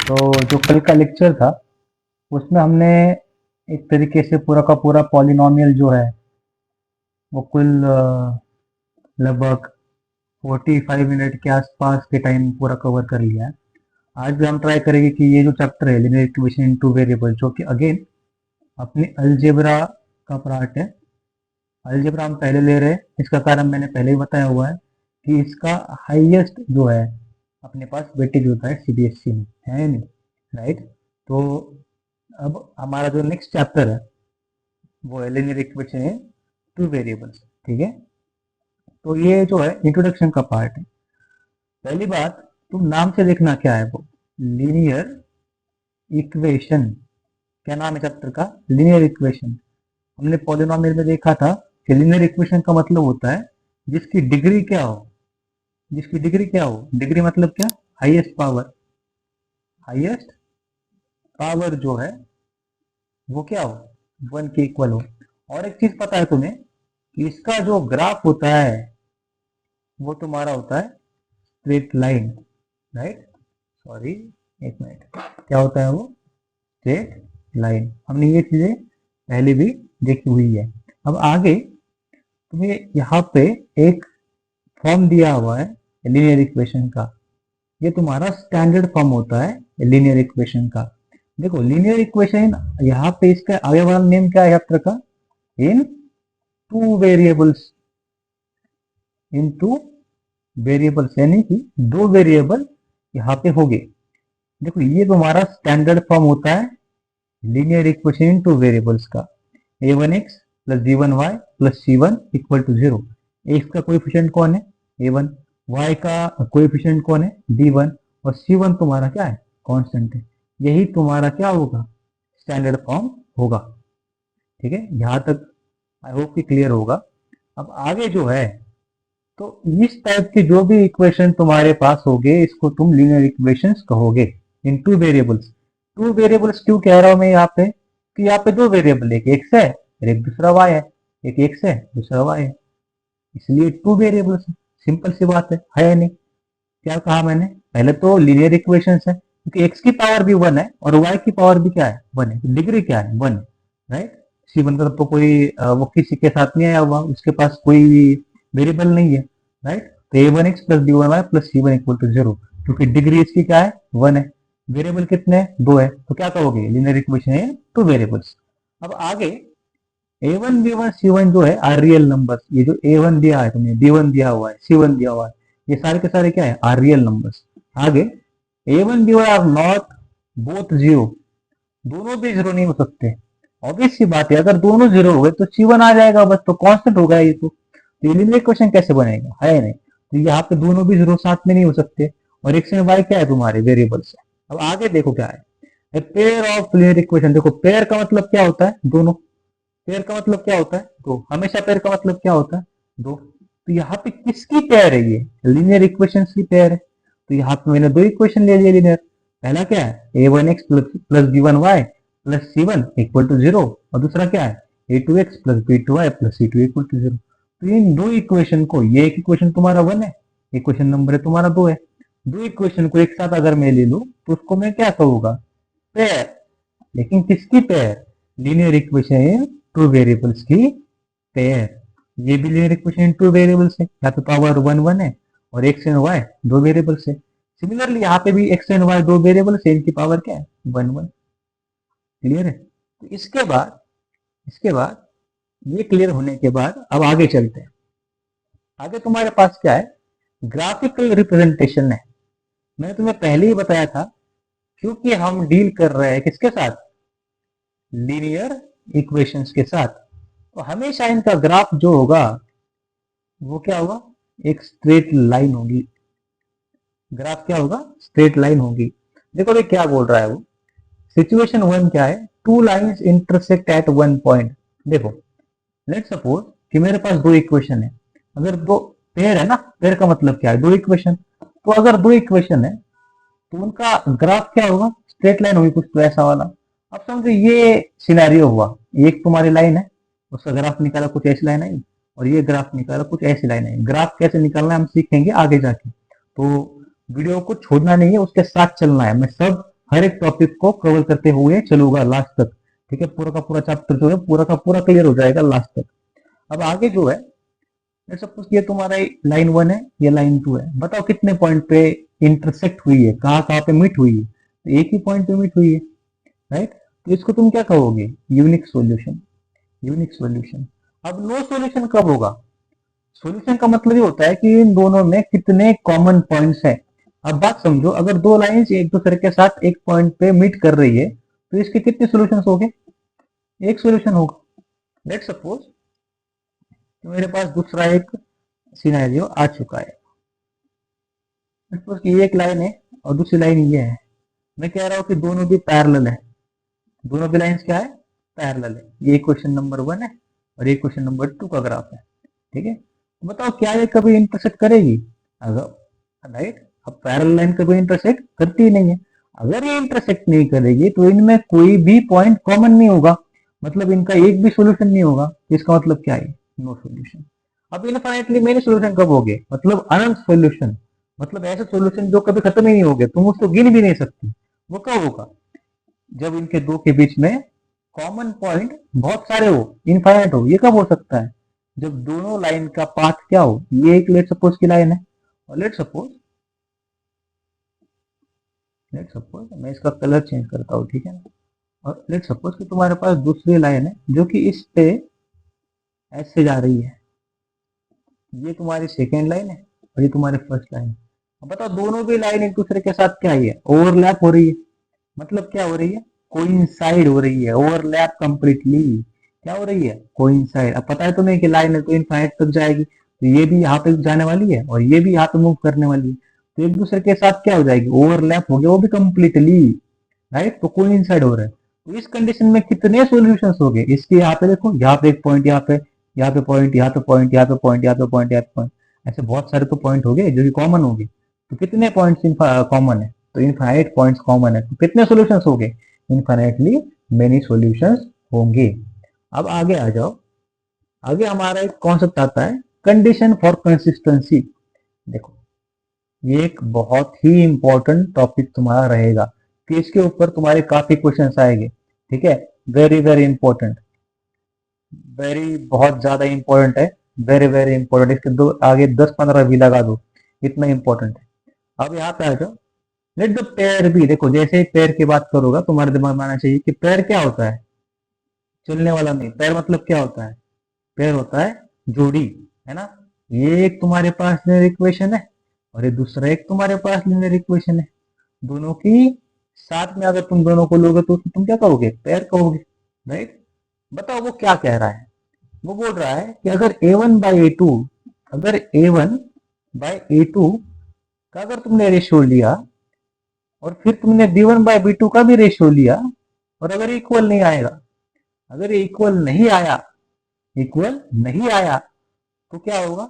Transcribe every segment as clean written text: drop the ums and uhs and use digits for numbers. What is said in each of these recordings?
तो जो कल का लेक्चर था उसमें हमने एक तरीके से पूरा का पूरा पॉलिनोमियल जो है वो कुल लगभग 45 मिनट के आसपास के टाइम पूरा कवर कर लिया है। आज भी हम ट्राई करेंगे कि ये जो चैप्टर है linear equation in two variable, जो कि अगेन अपनी अलजेब्रा का पार्ट है। अलजेब्रा हम पहले ले रहे हैं, इसका कारण मैंने पहले ही बताया हुआ है कि इसका हाईएस्ट जो है अपने पास वेटेज होता है सीबीएसई में, है नहीं, राइट। तो अब हमारा जो नेक्स्ट चैप्टर है वो है linear equation in two variables, ठीक है। तो ये जो है इंट्रोडक्शन का पार्ट है। पहली बात, तुम नाम से देखना क्या है, वो लीनियर इक्वेशन। क्या नाम है चैप्टर का? Linear equation. हमने पॉलिनोमियल में देखा था कि लीनियर इक्वेशन का मतलब होता है जिसकी डिग्री क्या हो, जिसकी डिग्री क्या हो। डिग्री मतलब क्या? Highest power. हाईएस्ट पावर जो है वो क्या हो? 1 के इक्वल हो। और एक चीज पता है तुम्हें कि इसका जो ग्राफ होता है वो तुम्हारा होता है स्ट्रेट लाइन, राइट। सॉरी, एक मिनट, क्या होता है वो? Straight line. हमने ये चीजें पहले भी देखी हुई है। अब आगे तुम्हें यहाँ पे एक फॉर्म दिया हुआ है लीनियर इक्वेशन का। ये तुम्हारा स्टैंडर्ड फॉर्म होता है लीनियर इक्वेशन का। देखो लीनियर इक्वेशन यहाँ पे इसका आगे वाला नेम क्या है चैप्टर का? इन टू वेरिएबल्स। इन टू वेरिएबल्स यानी कि दो वेरिएबल यहाँ पे होंगे। देखो ये तुम्हारा स्टैंडर्ड फॉर्म होता है linear equation in two variables का। a1x plus b1y plus c1 equal to 0। एक्स का कोएफिशिएंट कौन है? a1। y का कोएफिशिएंट कौन है? b1। और c1 तुम्हारा क्या है? कांस्टेंट है। यही तुम्हारा क्या होगा? स्टैंडर्ड फॉर्म होगा, ठीक है। यहाँ तक आई होप कि क्लियर होगा। अब आगे जो है, तो इस टाइप की जो भी इक्वेशन तुम्हारे पास होगे इसको तुम लीनियर इक्वेशंस कहोगे इन टू वेरिएबल्स। टू वेरिएबल्स क्यों कह रहा हूं मैं यहाँ पे? कि यहाँ पे दो वेरिएबल, एक एक्स है और एक दूसरा वाई है। एक एक्स है, दूसरा वाई है, इसलिए टू वेरिएबल्स। सिंपल सी बात है या नहीं? क्या कहा मैंने? पहले तो लीनियर इक्वेशंस है क्योंकि एक्स की पावर भी 1 है और वाई की पावर भी क्या है? 1 है। डिग्री क्या है? 1 है, राइट। C1 का तो कोई वो किसी के साथ नहीं आया हुआ, उसके पास कोई वेरिएबल नहीं है, राइट। तो a1x plus b1y plus c1 equal to 0, क्योंकि डिग्री इसकी क्या है? 1 है। वेरिएबल कितने हैं? 2 है। तो क्या कहोगे? लीनियर इक्वेशन है टू वेरिएबल्स। अब आगे a1 b1 c1 जो है आर रियल नंबर्स। ये जो a1 दिया है तुम्हें, b1 दिया हुआ है, c1 दिया हुआ है, ये सारे के सारे क्या है? R real numbers. आगे a1 b1 are not both zero. दोनों भी जीरो नहीं हो सकते। ऑब्वियस सी बात है, अगर दोनों जीरो हो गए तो c1 आ जाएगा बस, तो कांस्टेंट हो गया ये तो ये लीनियर इक्वेशन कैसे बनेगा? है नहीं। तो यहाँ पे दोनों भी जीरो साथ में नहीं हो सकते। और एक्स एंड वाई क्या है? तुम्हारे वेरिएबल्स है। अब आगे देखो क्या है, पेयर ऑफ लीनियर इक्वेशन। देखो पेयर का मतलब क्या होता है? दोनों। पेयर का मतलब क्या होता है? दो। हमेशा पेयर का मतलब क्या होता है? दो। तो यहाँ पे किसकी पेयर है? ये लीनियर इक्वेशन की पेयर है। तो यहाँ पे मैंने दो इक्वेशन ले लिया लीनियर। पहला क्या है? a1x plus b1y plus c1 equal to 0। और दूसरा क्या है? a2x plus b2y plus c2 equal to 0। तो इन दो इक्वेशन को, ये एक इक्वेशन तुम्हारा 1 है, इक्वेशन नंबर है तुम्हारा 2 है। दो इक्वेशन को एक साथ अगर मैं ले लूं तो उसको मैं क्या कहूंगा? पेयर। लेकिन किसकी pair? Linear equation two variables की पेयर। ये भी लीनियर इक्वेशन टू वेरिएबल्स है, यहाँ पे पावर 1 1 है और एक्स एंड वाई दो वेरिएबल्स है। सिमिलरली यहाँ पे भी एक्स एंड वाई दो वेरिएबल्स है, इनकी पावर क्या है? 1 1। क्लियर है? तो इसके बाद ये क्लियर होने के बाद अब आगे चलते हैं। आगे तुम्हारे पास क्या है? ग्राफिकल रिप्रेजेंटेशन है। मैंने तुम्हें पहले ही बताया था, क्योंकि हम डील कर रहे हैं किसके साथ? लीनियर इक्वेशंस के साथ। तो हमेशा इनका ग्राफ जो होगा वो क्या होगा? एक स्ट्रेट लाइन होगी। ग्राफ क्या होगा? स्ट्रेट लाइन होगी। देखो ये क्या बोल रहा है वो, सिचुएशन 1 क्या है? Two lines intersect at one point. देखो लेट सपोज कि मेरे पास दो इक्वेशन है। अगर दो पेयर है ना, पेयर का मतलब क्या है? दो इक्वेशन। तो अगर दो इक्वेशन है तो उनका ग्राफ क्या होगा? स्ट्रेट लाइन होगी कुछ तो ऐसा वाला। अब समझो ये सिनेरियो हुआ, एक तुम्हारी लाइन है, उसका ग्राफ निकाला कुछ ऐसी लाइन आई, और ये ग्राफ निकाला कुछ ऐसी लाइन आई। ग्राफ कैसे निकालना है हम सीखेंगे आगे जाके, तो वीडियो को छोड़ना नहीं है, उसके साथ चलना है। मैं सब हर एक टॉपिक को कवर करते हुए चलूंगा लास्ट तक। ठीक है, पूरा का पूरा चैप्टर जो है पूरा का पूरा क्लियर हो जाएगा लास्ट तक। अब आगे जो है, लेट्स सपोज ये तुम्हारा लाइन 1 है, ये लाइन 2 है, बताओ कितने पॉइंट पे इंटरसेक्ट हुई है, कहाँ कहाँ पे मीट हुई है, तो एक ही पॉइंट पे मीट हुई है, राइट। तो इसको तुम क्या कहोगे, यूनिक सॉल्यूशन, यूनिक सॉल्यूशन। अब नो सॉल्यूशन कब होगा, सॉल्यूशन का मतलब ये होता है कि इन दोनों में कितने कॉमन पॉइंट्स हैं। अब बात समझो, अगर दो लाइंस एक दूसरे के साथ एक पॉइंट पे मीट कर रही है तो इसके कितने सॉल्यूशंस होंगे, एक सॉल्यूशन होगा। लेट्स सपोज कि मेरे पास दूसरा एक सिनेरियो आ चुका है, सपोज कि ये एक लाइन है और दूसरी लाइन ये है, मैं कह रहा हूं कि दोनों भी पैरेलल है, दोनों भी लाइंस क्या है, पैरेलल है। ये क्वेश्चन नंबर 1 है और ये क्वेश्चन नंबर 2 का ग्राफ है। ठीक है, तो बताओ क्या ये कभी इंटरसेक्ट करेगी, अगर राइट, अब पैरेलल लाइन कभी इंटरसेक्ट करती ही नहीं है। अगर ये इंटरसेक्ट नहीं करेगी तो इनमें कोई भी पॉइंट कॉमन नहीं होगा, मतलब इनका एक भी सोल्यूशन नहीं होगा। इसका मतलब क्या है, नो सोल्यूशन। अब इनफाइनाइटली मेनी सोल्यूशन कब होंगे, मतलब अनंत सोल्यूशन, मतलब ऐसे सोल्यूशन जो कभी खत्म ही नहीं होंगे, तुम उसको गिन भी नहीं सकते। वो कब होगा, जब इनके दो के बीच में कॉमन पॉइंट बहुत सारे हो, इनफाइनाइट हो। ये कब हो सकता है, जब दोनों लाइन का पाथ क्या हो, ये एक लेट सपोज की लाइन है और लेट सपोज मैं इसका कलर चेंज करता हूँ, ठीक है ना। और लेट सपोज कि तुम्हारे पास दूसरी लाइन है जो कि इस पे ऐसे जा रही है, ये तुम्हारी सेकेंड लाइन है और ये तुम्हारी फर्स्ट लाइन है। अब बताओ दोनों भी लाइन एक दूसरे के साथ क्या है, ओवरलैप हो रही है, मतलब क्या हो रही है, कोइंसाइड हो रही है, ओवरलैप कंप्लीटली। क्या हो रही है, कोइंसाइड। अब पता है तुम्हें कि लाइन है तो इनफाइनाइट तक जाएगी, तो ये भी यहाँ पे जाने वाली है और ये भी यहाँ पे मूव करने वाली है, तो एक दूसरे के साथ क्या हो जाएगी, ओवरलैप हो गया वो भी कंप्लीटली, राइट। तो कोइंसाइड हो रहा है। तो इस कंडीशन में कितने सॉल्यूशंस हो गए, इसके यहाँ पे देखो, यहाँ पे एक पॉइंट, यहाँ पे पॉइंट, यहाँ पे पॉइंट, यहाँ पे पॉइंट, यहाँ पे पॉइंट, यहाँ पे पॉइंट, ऐसे बहुत सारे तो पॉइंट हो गए जो कि कॉमन हो गए। तो कितने पॉइंट्स कॉमन है, तो इनफाइनाइट पॉइंट्स कॉमन है, तो कितने सॉल्यूशंस हो गए, इनफाइनाइटली मेनी सॉल्यूशंस होंगे। अब आगे आ जाओ, आगे हमारा एक कॉन्सेप्ट आता है कंडीशन फॉर कंसिस्टेंसी। देखो ये एक बहुत ही इंपॉर्टेंट टॉपिक तुम्हारा रहेगा कि इसके ऊपर तुम्हारे काफी क्वेश्चंस आएंगे। ठीक है, वेरी वेरी इंपॉर्टेंट, वेरी बहुत ज्यादा इंपॉर्टेंट है, वेरी वेरी इंपॉर्टेंट। इसके दो आगे 10-15 भी लगा दो, इतना इंपॉर्टेंट है। अब यहाँ पे आ जाओ, लेट द पेयर भी। देखो जैसे ही पेयर की बात करोगा तुम्हारे दिमाग में आना चाहिए कि पेयर क्या होता है, चलने वाला नहीं। पेयर मतलब क्या होता है, पेयर होता है जोड़ी, है ना। ये एक तुम्हारे पास लीनियर इक्वेशन है और ये दूसरा एक तुम्हारे पास लीनियर इक्वेशन है, दोनों की साथ में अगर तुम दोनों को लोगे तो तुम क्या कहोगे, पेयर कहोगे, राइट। बताओ वो क्या कह रहा है, वो बोल रहा है कि अगर a1/a2, अगर a1/a2 का अगर तुमने रेशियो लिया और फिर तुमने b1/b2 का भी रेशियो लिया और अगर इक्वल नहीं आएगा, अगर इक्वल नहीं आया, इक्वल नहीं आया तो क्या होगा,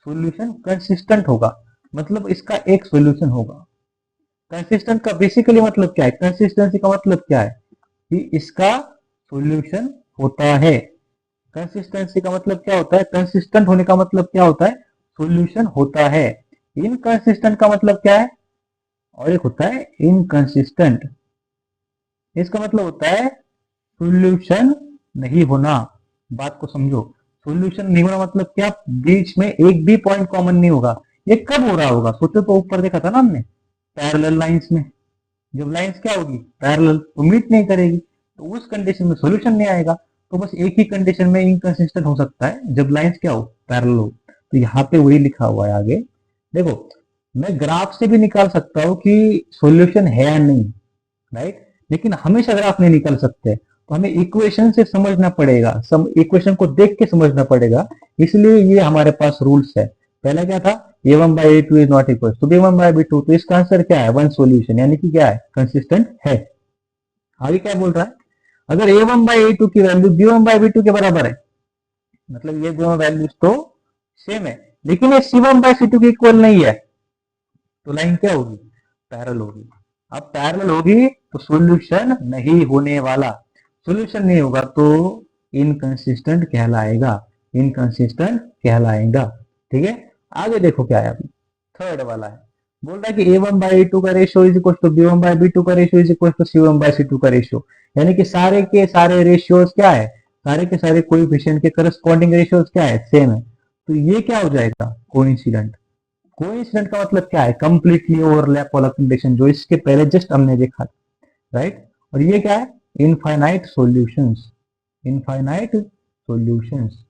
सॉल्यूशन कंसिस्टेंट होगा, मतलब इसका एक सॉल्यूशन होगा। कंसिस्टेंट का बेसिकली मतलब क्या है, कंसिस्टेंसी का मतलब क्या है कि इसका सॉल्यूशन होता है। कंसिस्टेंसी का मतलब क्या होता है, कंसिस्टेंट होने का मतलब क्या होता है, सॉल्यूशन होता है। इनकंसिस्टेंट का मतलब क्या है, और एक होता है इनकंसिस्टेंट, इसका मतलब होता है सॉल्यूशन नहीं होना। बात को समझो, सॉल्यूशन नहीं होना मतलब क्या, बीच में एक भी पॉइंट कॉमन नहीं होगा। ये कब हो रहा होगा, सोचो तो, ऊपर देखा था ना हमने पैरेलल लाइंस में, जब लाइंस क्या होगी, पैरेलल, तो मीट नहीं करेगी, तो उस कंडीशन में सॉल्यूशन नहीं आएगा। तो बस एक ही कंडीशन में इनकंसिस्टेंट हो सकता है, जब लाइंस क्या हो, पैरेलल हो। तो यहाँ पे वही लिखा हुआ है आगे, देखो मैं ग्राफ से भी निकाल सकता हूँ कि सॉल्यूशन है या नहीं, राइट, लेकिन हमेशा ग्राफ नहीं निकल सकते, तो हमें इक्वेशन से समझना पड़ेगा, इक्वेशन को देख के समझना पड़ेगा। इसलिए ये हमारे पास रूल्स है। पहला क्या था, a1/a2 is not equal to b1/b2, तो इसका आंसर क्या है, वन सॉल्यूशन, यानी कि क्या है, कंसिस्टेंट है। आगे क्या बोल रहा है, अगर a1/a2 की वैल्यू b1/b2 के बराबर है, मतलब ये दोनों वैल्यूज तो सेम है, लेकिन ये c1/c2 के इक्वल नहीं है, तो लाइन क्या होगी, पैरेलल होगी। अब पैरेलल होगी तो सॉल्यूशन नहीं होने वाला, सॉल्यूशन नहीं होगा तो इनकंसिस्टेंट कहलाएगा, इनकंसिस्टेंट कहलाएगा। ठीक है, आगे देखो क्या है, अभी थर्ड वाला है, बोल रहा है कि A1/A2 का ratio is equal to B1/B2 का ratio is equal to C1/C2 का रेशियो, यानी कि सारे के सारे रेशियोज क्या है, सारे के सारे कोएफिशिएंट के करस्पॉन्डिंग रेशियोज क्या है, सेम है। तो ये क्या हो जाएगा, कोइंसिडेंट। कोइंसिडेंट का मतलब क्या है, कंप्लीटली ओवरलैप वाला कंडीशन जो इसके पहले जस्ट हमने देखा, राइट। और ये क्या है, infinite solutions, infinite solutions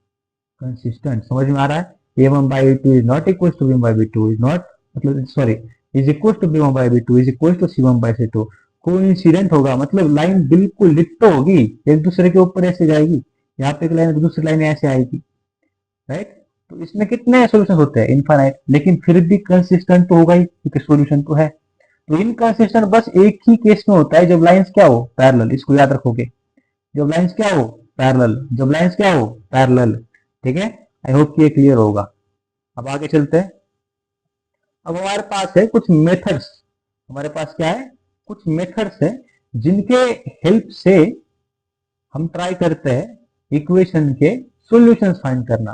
consistent, समझ में आ रहा है। A1/A2 is not equal to B1/B2 is not, मतलब sorry, is equal to B1/B2 is equal to C1/C2। Coincident होगा मतलब लाइन बिल्कुल डिट्टो होगी, एक दूसरे के ऊपर ऐसे जाएगी, यहाँ पे एक लाइन दूसरी लाइन ऐसे आएगी, राइट। तो इसमें कितने सॉल्यूशन होते हैं, इनफाइनाइट, लेकिन फिर भी कंसिस्टेंट तो होगा ही क्योंकि सॉल्यूशन तो है। तो इनकंसिस्टेंट बस एक ही केस में होता है, जब लाइंस क्या हो, पैरेलल, इसको याद रखोगे, जब लाइंस क्या हो, पैरेलल, जब लाइंस क्या हो, पैरेलल, ठीक है। आई होप कि ये क्लियर होगा। अब आगे चलते हैं। अब हमारे पास है कुछ मेथड्स, हमारे पास क्या है, कुछ मेथड्स है जिनके हेल्प से हम ट्राई करते हैं इक्वेशन के सॉल्यूशंस फाइंड करना।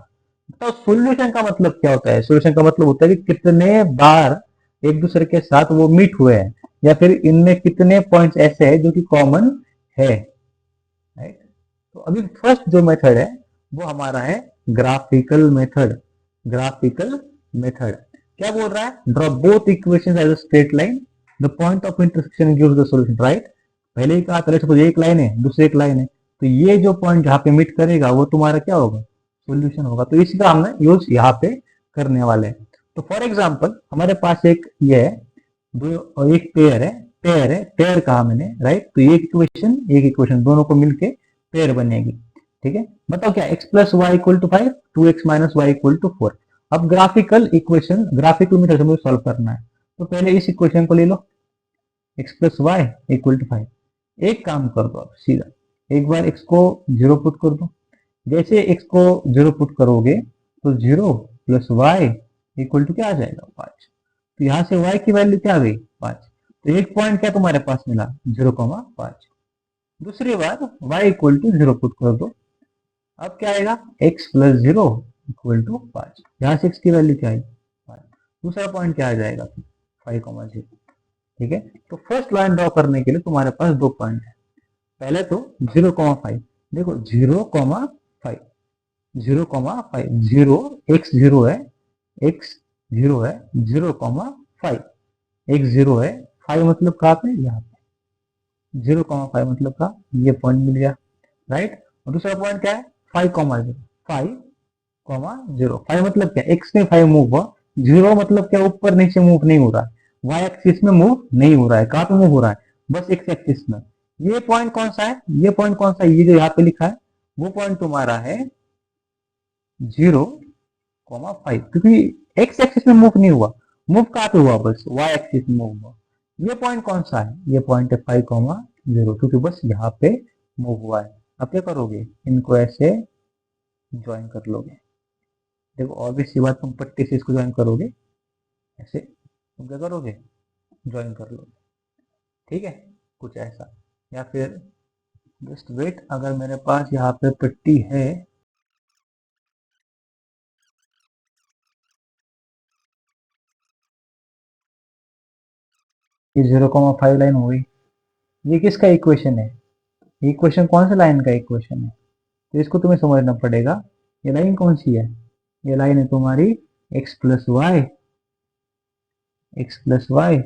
तो सॉल्यूशन का मतलब क्या होता है, सॉल्यूशन का मतलब होता है कि कितने बार एक दूसरे के साथ वो मीट हुए हैं, या फिर इनमें कितने पॉइंट्स ऐसे हैं जो कि कॉमन है, राइट। तो अभी फर्स्ट जो मेथड है वो हमारा है ग्राफिकल मेथड। ग्राफिकल मेथड क्या बोल रहा है, draw both equations as a straight line, the point of intersection gives the solution, right. पहले ही कहा था, लेट्स सपोज एक लाइन है दूसरी एक लाइन है, तो ये जो पॉइंट जहां पे मीट करेगा वो तुम्हारा क्या होगा, सॉल्यूशन होगा। तो इसका हमने यूज यहाँ पे करने वाले हैं। तो फॉर एग्जाम्पल हमारे पास एक ये है, दो एक पेयर है, पेयर कहा मैंने, राइट। तो एक इक्वेशन दोनों को मिलके पेयर बनेगी, ठीक है। बताओ क्या, x plus Y equal to 5, 2x minus Y equal to 4। अब ग्राफिकल इक्वेशन, ग्राफिकल मेथड से मुझे सॉल्व करना है, तो पहले इस इक्वेशन को ले लो, x plus Y equal to 5। एक काम कर दो आप सीधा, एक बार x को जीरो पुट कर दो, जैसे x को जीरो पुट करोगे तो 0 + y इक्वल टू क्या आ जाएगा, 5। तो यहाँ से y की वैल्यू क्या आ गई, 5। तो एक पॉइंट क्या तुम्हारे पास मिला, 0,5। दूसरी बार y इक्वल टू 0 पुट कर दो, अब क्या आएगा, x प्लस 0 इक्वल टू 5। यहाँ से x की वैल्यू क्या आई, 5। दूसरा पॉइंट क्या आ जाएगा, 5,0। ठीक है। तो फर्स्ट लाइन ड्रॉ करने के लिए तुम्हारे पास दो पॉइंट है, पहले तो 0,5, देखो 0,5, 0,5, 0, x 0 है, x 0 है, 0,5, x 0 है, 5 मतलब कहाँ पे, यहाँ पे 0,5 मतलब का ये पॉइंट मिल गया, राइट। और दूसरा पॉइंट क्या है, 5,0, 5,0, 5 मतलब क्या, x में 5 मूव हुआ, 0 मतलब क्या, ऊपर नीचे मूव नहीं हो रहा है, y एक्सिस में मूव नहीं हो रहा है, कहाँ पे मूव हो रहा है, बस x एक्सिस में। ये पॉइंट कौन सा है, ये पॉइंट कौन सा है, ये जो यहाँ पे लिखा है वो पॉइंट तुम्हारा है 0,5, क्योंकि x एक्सिस में मूव नहीं हुआ, मूव कहाँ पे हुआ, बस y एक्सिस में मूव हुआ। ये पॉइंट कौन सा है, ये पॉइंट है 5,0, क्योंकि बस यहाँ पे मूव हुआ है। अब क्या करोगे, इनको ऐसे ज्वाइन कर लोगे, देखो ऑब्वियस सी बात, तुम पट्टी से इसको ज्वाइन करोगे, ऐसे तुम क्या करोगे, ज्वाइन कर लोगे, ठीक है, कुछ ऐसा। या फिर जस्ट वेट, अगर मेरे पास यहाँ पे पट्टी है, ये 0,5 लाइन हो गई, ये किसका इक्वेशन है, इक्वेशन कौन सा लाइन का इक्वेशन है, तो इसको तुम्हें समझना पड़ेगा। ये लाइन कौन सी है, ये लाइन है तुम्हारी x plus Y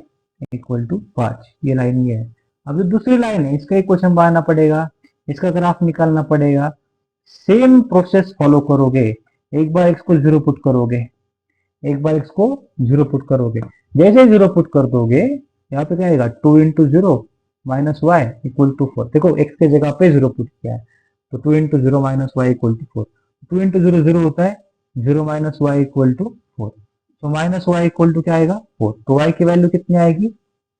equal to 5, ये लाइन ये है। अब जो दूसरी लाइन है इसका इक्वेशन बनाना पड़ेगा, इसका ग्राफ निकालना पड़ेगा, सेम प्रोसेस फॉलो करोगे। एक बार x को जीरो पुट करोगे, एक बार x को जीरो पुट करोगे, जैसे जीरो पुट कर दोगे यहाँ पे क्या आएगा, 2 × 0 माइनस वाई इक्वल टू 4। देखो x के जगह पे जीरो पुट किया है, तो 2 × 0 माइनस वाई इक्वल टू 4। 2 × 0 0 होता है, 0 माइनस वाई इक्वल टू 4। तो माइनस वाई इक्वल टू क्या आएगा, 4। तो y की वैल्यू कितनी आएगी,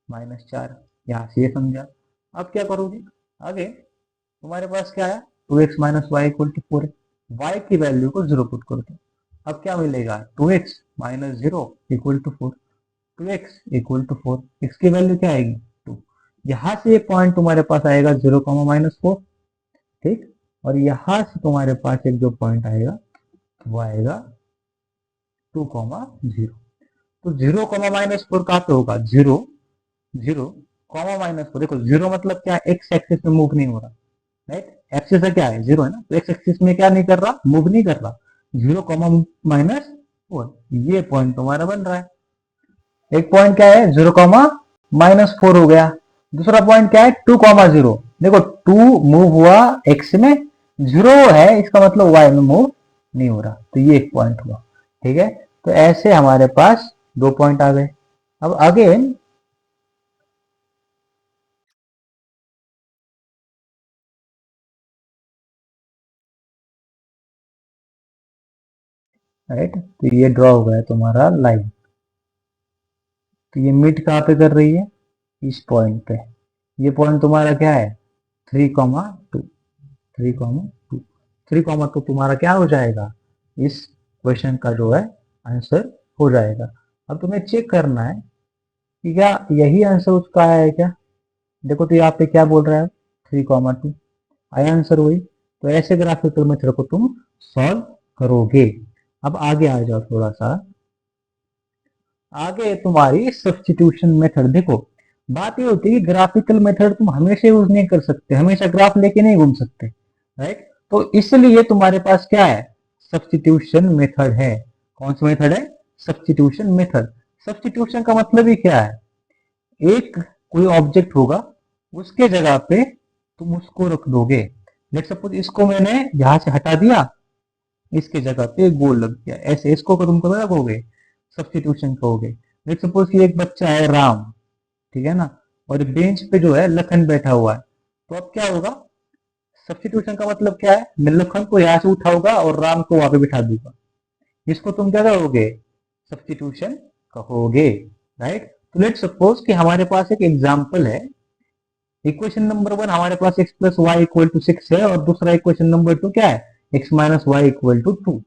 -4। यहाँ से ये समझा। अब क्या करोगे, आगे तुम्हारे पास क्या है, 2x minus Y equal to 4 है, y की वैल्यू को जीरो पुट कर दो, अब क्या मिलेगा, 2x minus 0 equal to 4। 2x equal to 4, x की वैल्यू क्या आएगी, 2। यहाँ से ये पॉइंट तुम्हारे पास आएगा 0,-4, ठीक। और यहाँ से तुम्हारे पास एक जो पॉइंट आएगा वो आएगा 2,0। तो 0, -4 कहाँ पे होगा? 0, 0, -4। देखो 0 मतलब क्या है? एक्स एक्सिस में मूव नहीं हो रहा, राइट? एक्सिस है क्या है? 0 है ना, तो एक्स एक्सिस में क्या नहीं कर रहा? मूव नहीं कर रहा। 0, -4 ये पॉइंट तुम्हारा बन रहा है। एक पॉइंट क्या है? 0, -4 हो गया। दूसरा पॉइंट क्या है? 2, 0। देखो 2 मूव हुआ एक्स में, 0 है इसका मतलब वाई में मूव नहीं हो रहा, तो ये एक पॉइंट हुआ। ठीक है, तो ऐसे हमारे पास 2 पॉइंट आ गए। अब अगेन राइट, तो ये ड्रॉ हो गया तुम्हारा लाइन। तो ये मिड कहाँ पे कर रही है? इस पॉइंट पे। ये पॉइंट तुम्हारा क्या है? 3, 2। 3, 2। 3, 2 तुम्हारा क्या हो जाएगा? इस क्वेश्चन का जो है आंसर हो जाएगा। अब तुम्हें चेक करना है कि क्या यही आंसर उसका आया है क्या। देखो तो यहाँ पे क्या बोल रहा है? 3, 2 आया आंसर वही। तो ऐसे ग्राफिकल मेथड को तुम सॉल्व करोगे। अब आगे आ जाओ थोड़ा सा। आगे तुम्हारी सब्स्टिट्यूशन मेथड। देखो बात ये होती है कि ग्राफिकल मेथड तुम हमेशा यूज नहीं कर सकते, हमेशा ग्राफ लेके नहीं घूम सकते, राइट? तो इसलिए तुम्हारे पास क्या है? सब्स्टिट्यूशन मेथड है। कौन सा मेथड है? Substitution method. सब्स्टिट्यूशन का मतलब ही क्या है? एक कोई ऑब्जेक्ट होगा, उसके जगह पे तुम उसको रख दोगे। लेट सपोज इसको मैंने यहां से हटा दिया, इसके जगह पे एक गोल लग गया, ऐसे इसको तुम कब रखोगे? सब्स्टिट्यूशन कहोगे। लेट सपोज कि एक बच्चा है राम, ठीक है ना, और बेंच पे जो है लखन बैठा हुआ है, तो अब क्या होगा? सब्स्टिट्यूशन का मतलब क्या है? मैं लखन को यहाँ से उठाऊंगा और राम को वहां पे बिठा दूंगा। इसको तुम क्या कहोगे? सब्स्टिट्यूशन कहोगे, राइट? तो लेट सपोज कि हमारे पास एक एग्जाम्पल है। इक्वेशन नंबर 1 हमारे पास x+y=6 है, और दूसरा इक्वेशन नंबर 2 क्या है? x-y=2।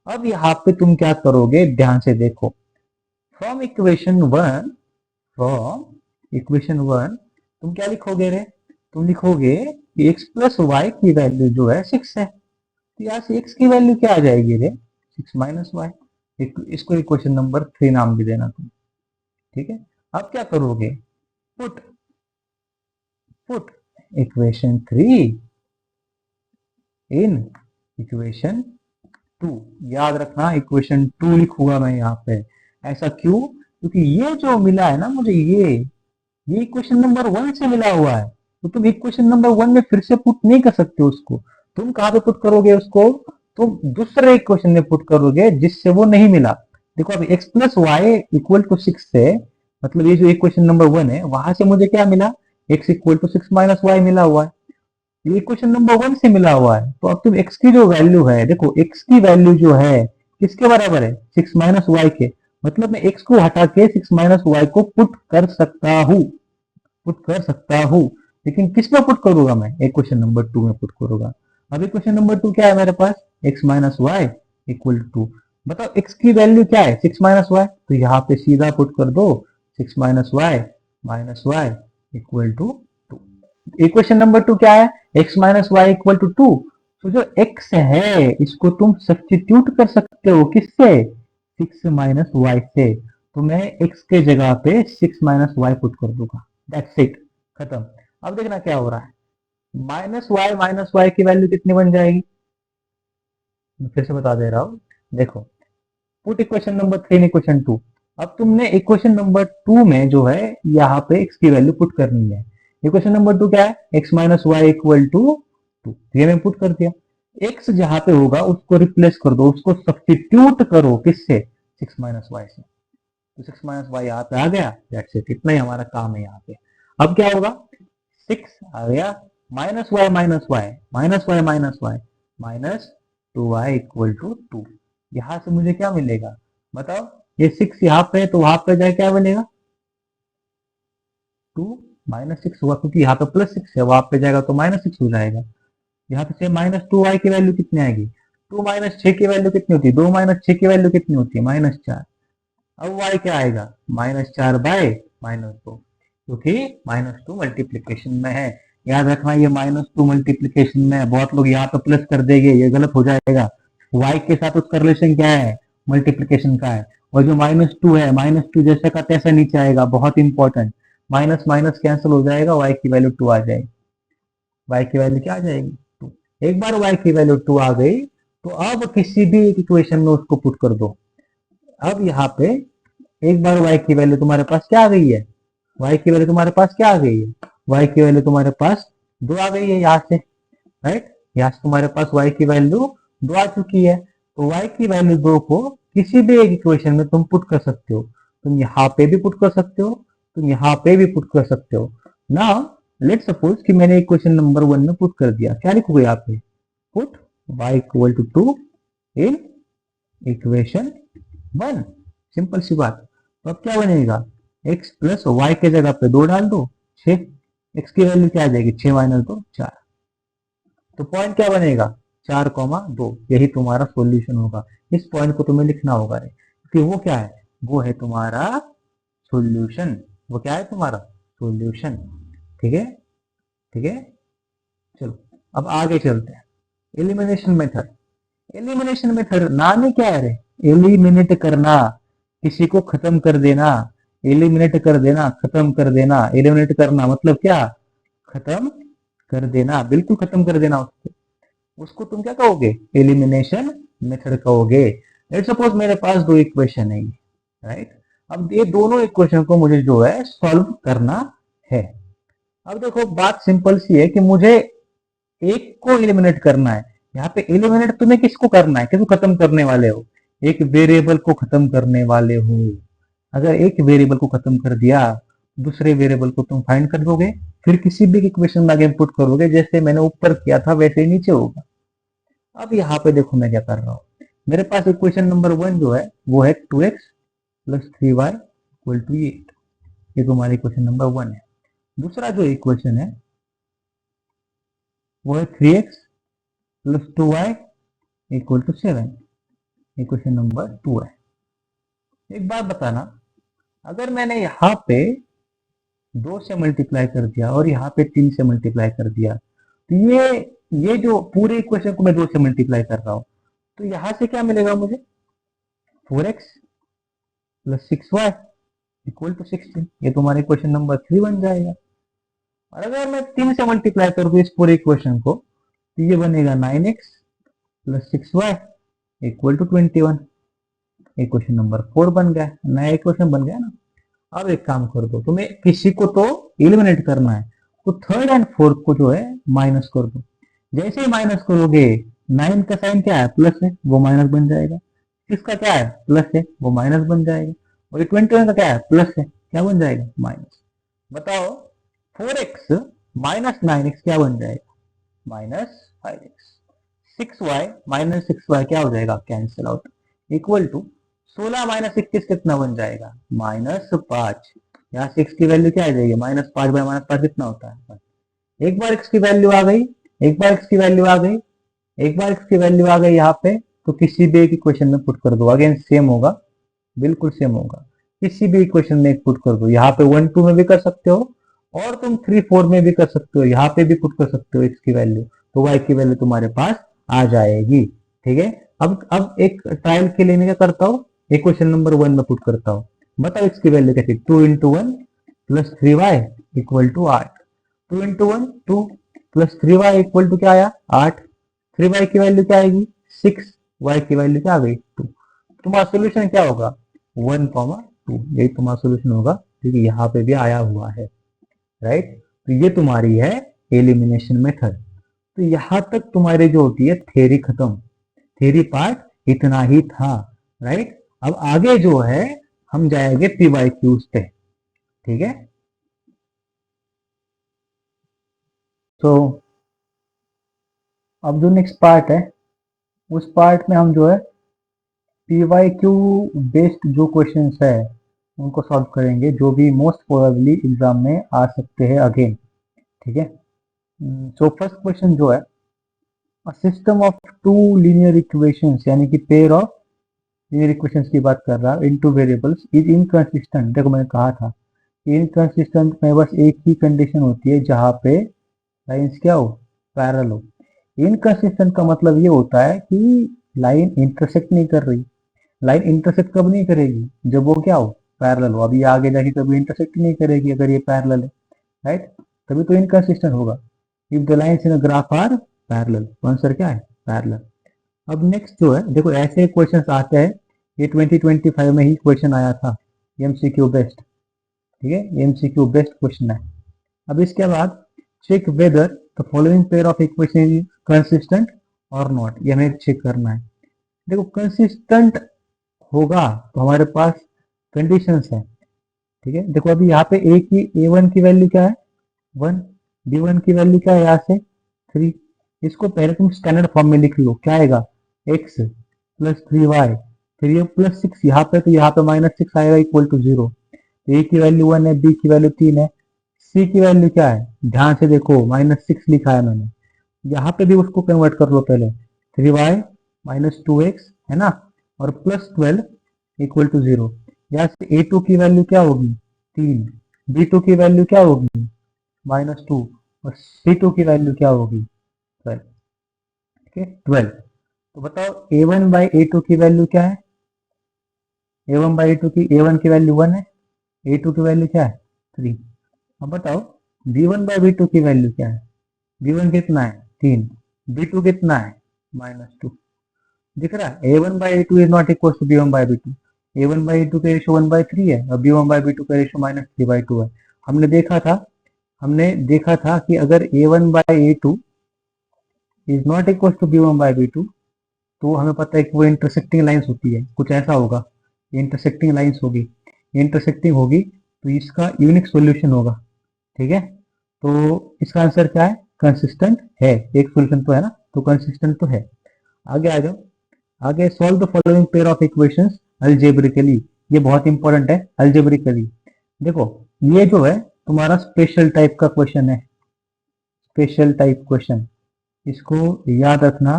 अब यहाँ पे तुम क्या करोगे? ध्यान से देखो। फ्रॉम इक्वेशन 1 तुम क्या लिखोगे रे? तुम लिखोगे कि x+y की वैल्यू जो है 6 है। तो यहाँ से x की वैल्यू क्या आ जाएगी रे? 6 - y। इसको इक्वेशन नंबर 3 नाम भी देना तुम, ठीक है? अब क्या करोगे? Put put equation 3 in equation 2। याद रखना इक्वेशन 2 लिखूंगा मैं यहाँ पे। ऐसा क्यों? क्योंकि ये जो मिला है ना मुझे, ये इक्वेशन नंबर 1 से मिला हुआ है। तो तुम इक्वेशन नंबर 1 में फिर से पुट नहीं कर सकते उसको। तुम कहाँ पे पुट करोगे उसको? तुम दूसरे इक्वेशन में पुट करोगे जिससे वो नहीं मिला। देखो अब x+y=6 है, मतलब ये जो इक्वेशन नंबर 1 है वहां से मुझे क्या मिला? x=6 - y मिला हुआ है। ये इक्वेशन नंबर 1 से मिला हुआ है। तो अब तुम x की जो वैल्यू है, देखो x की वैल्यू जो है किसके बराबर है? 6 - y के। मतलब मैं x को हटा के 6 - y को पुट कर सकता हूँ। लेकिन किस में पुट करूंगा मैं? इक्वेशन नंबर 2 में पुट करूंगा। अब इक्वेशन नंबर 2 क्या है मेरे पास? x - y=2। बताओ x की वैल्यू क्या है? 6 - y। तो यहाँ पे सीधा पुट कर दो 6 - y - y=2। इक्वेशन नंबर 2 क्या है? x - y=2। तो जो x है इसको तुम सब्स्टिट्यूट कर सकते हो किससे? 6 - y से। तो मैं x के जगह पे 6 - y पुट कर दूंगा। दैट्स इट, खत्म। अब देखना क्या हो रहा है। -y की वैल्यू कितनी बन जाएगी? मैं फिर से बता दे रहा हूं। देखो put equation number 3 in equation 2। अब तुमने इक्वेशन नंबर 2 में जो है यहाँ पे x की वैल्यू पुट करनी है। इक्वेशन नंबर 2 क्या है? x - y=2। ये मैं पुट कर दिया। x जहां पे होगा उसको रिप्लेस कर दो, उसको सब्स्टिट्यूट करो किससे? 6 - y से। तो 6 - y यहाँ पे आ गया। दैट्स इट, इतना ही हमारा काम है यहाँ पे। अब क्या होगा? 6 आ गया, -y - y -y -2y=2। यहां से मुझे क्या मिलेगा? बताओ। ये 6 यहाँ पे है तो वहां पे जाए क्या बनेगा? 2 -6 हुआ, क्योंकि यहाँ पे +6 है, वहां पे जाएगा तो -6 हो जाएगा। यहाँ पे से -2y की वैल्यू कितनी आएगी? 2 - 6 की वैल्यू कितनी होती है? 2 - 6 की वैल्यू कितनी होती है? -4। अब y क्या आएगा? -4/-2, क्योंकि -2 मल्टीप्लीकेशन में है। याद रखना ये -2 मल्टीप्लीकेशन में है। बहुत लोग यहाँ पे प्लस कर देंगे, ये गलत हो जाएगा। y के साथ उसका रिलेशन क्या है? मल्टीप्लीकेशन का है। और जो -2 है, -2 जैसे का तैसा नीचे आएगा, बहुत इंपॉर्टेंट। माइनस माइनस कैंसिल हो जाएगा, y की वैल्यू 2 आ जाएगी। y की वैल्यू क्या आ जाएगी? 2। एक बार y की वैल्यू 2 आ गई तो अब किसी भी एक इक्वेशन में उसको पुट कर दो। अब यहाँ पे एक बार y की वैल्यू तुम्हारे पास क्या आ गई है? y की वैल्यू तुम्हारे पास क्या आ गई है? y की वैल्यू तुम्हारे पास 2 आ गई है यहाँ से, राइट? यहाँ से तुम्हारे पास y की वैल्यू 2 आ चुकी है। तो y की वैल्यू 2 को किसी भी एक इक्वेशन में तुम पुट कर सकते हो। तुम यहाँ पे भी पुट कर सकते हो, तुम यहाँ पे भी पुट कर सकते हो। ना लेट सपोज कि मैंने इक्वेशन नंबर 1 में पुट कर दिया, क्या लिखोगे यहाँ पे? Put y equal to 2 in equation 1। Simple सी बात। तो अब क्या बनेगा? x प्लस वाई के जगह पे 2 डाल दो, 6। x की वैल्यू क्या आ जाएगी? 6 माइनस 2 4। तो पॉइंट क्या बनेगा? 4,2। यही तुम्हारा सॉल्यूशन होगा। इस पॉइंट को तुम्हें लिखना होगा क्योंकि वो क्या है? वो है तुम्हारा सॉल्यूशन। वो क्या है तुम्हारा? सॉल्यूशन। ठीक है, ठीक है। चलो अब आगे चलते हैं। Elimination method. एलिमिनेशन मेथड नाम ही क्या है रे? एलिमिनेट करना, किसी को खत्म कर देना। एलिमिनेट कर देना, खत्म कर देना। एलिमिनेट करना मतलब क्या? खत्म कर देना, बिल्कुल खत्म कर देना उसको। उसको तुम क्या कहोगे? एलिमिनेशन मेथड कहोगे। लेट्स सपोज मेरे पास दो इक्वेशन है, राइट? अब ये दोनों इक्वेशन को मुझे जो है सॉल्व करना है। अब देखो बात सिंपल सी है कि मुझे एक को एलिमिनेट करना है। यहाँ पे एलिमिनेट तुम्हें किसको करना है? किसको खत्म करने वाले हो? एक वेरिएबल को खत्म करने वाले हो। अगर एक वेरिएबल को खत्म कर दिया, दूसरे वेरिएबल को तुम फाइंड कर दोगे, फिर किसी भी इक्वेशन में आगे इनपुट करोगे, जैसे मैंने ऊपर किया था वैसे ही नीचे होगा। अब यहाँ पे देखो मैं क्या कर रहा हूँ। मेरे पास इक्वेशन नंबर 1 जो है वो है 2x plus 3y equal to 8। ये तुम्हारी इक्वेशन नंबर 1 है। दूसरा जो इक्वेशन है वो है 3x plus 2y equal to 7। Equation number 2 है। एक बात बताना, अगर मैंने यहाँ पे 2 से मल्टीप्लाई कर दिया और यहाँ पे 3 से मल्टीप्लाई कर दिया, तो ये जो पूरे इक्वेशन को मैं 2 से मल्टीप्लाई कर रहा हूँ, तो यहाँ से क्या मिलेगा मुझे? 4x plus 6y equal to 16। ये तुम्हारा इक्वेशन नंबर 3 बन जाएगा। और अगर मैं 3 से मल्टीप्लाई कर दूं इस पूरे इक्वेशन को, तो ये बनेगा 9x plus 6y equal to 21। Equation number 4 बन गया, नया इक्वेशन बन गया ना। अब एक काम कर दो, तुम्हें किसी को तो एलिमिनेट करना है, तो थर्ड एंड फोर्थ को जो है माइनस कर दो। जैसे ही माइनस करोगे, 9 का साइन क्या है? प्लस है, वो माइनस बन जाएगा। 6 का क्या है? प्लस है, वो माइनस बन जाएगा। और ये 21 का क्या है? प्लस है, क्या बन जाएगा? माइनस। बताओ 4x माइनस 9x क्या बन जाएगा? Minus 5x। 6y minus 6y क्या हो जाएगा? Cancel out. Equal to 16 minus 21 कितना बन जाएगा? -5। यहाँ 6 की वैल्यू क्या आ जाएगी? -5 बाय -5 कितना होता है? एक बार x की वैल्यू आ गई, एक बार x की वैल्यू आ गई, एक बार x की वैल्यू आ गई यहाँ पे, तो किसी भी एक इक्वेशन में पुट कर दो। अगेन सेम होगा, बिल्कुल सेम होगा। किसी भी इक्वेशन में पुट कर दो। यहाँ पे 1 2 में भी कर सकते हो और तुम 3 4 में भी कर सकते हो। यहाँ पे भी पुट कर सकते हो x की वैल्यू, तो y की वैल्यू तुम्हारे पास आ जाएगी। ठीक है। अब एक ट्रायल के लिए मैं क्या करता हूँ? इक्वेशन नंबर 1 में पुट करता हूँ। बताओ x की वैल्यू कैसी? 2 into 1 plus 3y equal to 8। 2 into 1 2 plus 3y equal to क्या आया? 8। 3y की वैल्यू क्या आएगी? 6। y की वैल्यू क्या आ गई? 2। तुम्हारा सोल्यूशन क्या होगा? 1,2। यही तुम्हारा सोल्यूशन होगा, क्योंकि यहाँ पे भी आया हुआ है, राइट? तो ये तुम्हारी है एलिमिनेशन मेथड। तो यहां तक तुम्हारी जो होती है थ्योरी खत्म। थ्योरी पार्ट इतना ही था, राइट? अब आगे जो है हम जाएंगे PYQs पे। ठीक है। तो अब जो नेक्स्ट पार्ट है, उस पार्ट में हम जो है PYQ बेस्ड जो क्वेश्चंस है उनको सॉल्व करेंगे, जो भी मोस्ट प्रोबेबली एग्जाम में आ सकते हैं अगेन। ठीक है। सो फर्स्ट क्वेश्चन जो है, a system of two linear equations, यानी कि पेयर ऑफ लीनियर इक्वेशंस की बात कर रहा है, इन टू वेरिएबल्स इज इनकंसिस्टेंट। देखो मैंने कहा था इनकंसिस्टेंट में बस एक ही कंडीशन होती है, जहां पे लाइंस क्या हो? पैरेलल हो। इनकंसिस्टेंट का मतलब ये होता है कि लाइन इंटरसेक्ट नहीं कर रही। लाइन इंटरसेक्ट कब नहीं करेगी, जब वो क्या हो, पैरेलल हो। अभी आगे जाके कभी इंटरसेक्ट नहीं करेगी अगर ये पैरेलल है, राइट, तभी तो इनकंसिस्टेंट होगा। If the lines in a graph are parallel, तो आंसर क्या है, पैरेलल। अब नेक्स्ट जो है, देखो ऐसे क्वेश्चंस आते हैं, ये 2025 में ही क्वेश्चन आया था, एमसीक्यू बेस्ट, ठीक है, एमसीक्यू बेस्ट क्वेश्चन है। अब इसके बाद check whether the following pair of equation is consistent और नॉट, ये हमें चेक करना है। देखो कंसिस्टेंट होगा तो हमारे पास कंडीशंस है, ठीक है। देखो अभी यहाँ पे ए की a1 की वैल्यू क्या है 1, b1 की वैल्यू क्या है यहाँ से 3। इसको पहले तुम स्टैंडर्ड फॉर्म में लिख लो, क्या आएगा x प्लस 3y, फिर ये प्लस 6 यहाँ पे, तो यहाँ पे माइनस 6 आएगा इक्वल टू 0। ए की वैल्यू 1 है, बी की वैल्यू 3 है, सी की वैल्यू क्या है, ध्यान से देखो -6 लिखा है मैंने, यहाँ पे भी उसको कन्वर्ट कर लो पहले, 3y माइनस 2x है ना, और प्लस 12 इक्वल टू 0। यहाँ से a2 की वैल्यू क्या होगी 3, b2 की वैल्यू क्या होगी -2, और c2 की वैल्यू क्या होगी 12, ठीक है 12। तो बताओ a1 बाई a2 की वैल्यू क्या है, a1 बाई a2 की, a1 की वैल्यू 1 है, a2 की वैल्यू क्या है 3। अब बताओ b1 बाई b2 की वैल्यू क्या है, b1 कितना है 3, b2 कितना है -2। दिख रहा है a1 by a2 is not equal to b1 by b2, a1 by a2 का रेशो 1/3 है और b1 बाई b2 का रेशो -3/2 है। हमने देखा था कि अगर a1 by a2 is not equal to b1 by b2, तो हमें पता है कि वो इंटरसेक्टिंग लाइंस होती है, कुछ ऐसा होगा, इंटरसेक्टिंग लाइंस होगी, इंटरसेक्टिंग होगी तो इसका यूनिक सॉल्यूशन होगा, ठीक है। तो इसका आंसर क्या है, कंसिस्टेंट है, एक सॉल्यूशन तो है ना, तो कंसिस्टेंट तो है। आगे आ जाओ, आगे solve the following pair of equations algebraically, ये बहुत इंपॉर्टेंट है अलजेब्रिकली। देखो ये जो है तुम्हारा स्पेशल टाइप का क्वेश्चन है, स्पेशल टाइप क्वेश्चन, इसको याद रखना,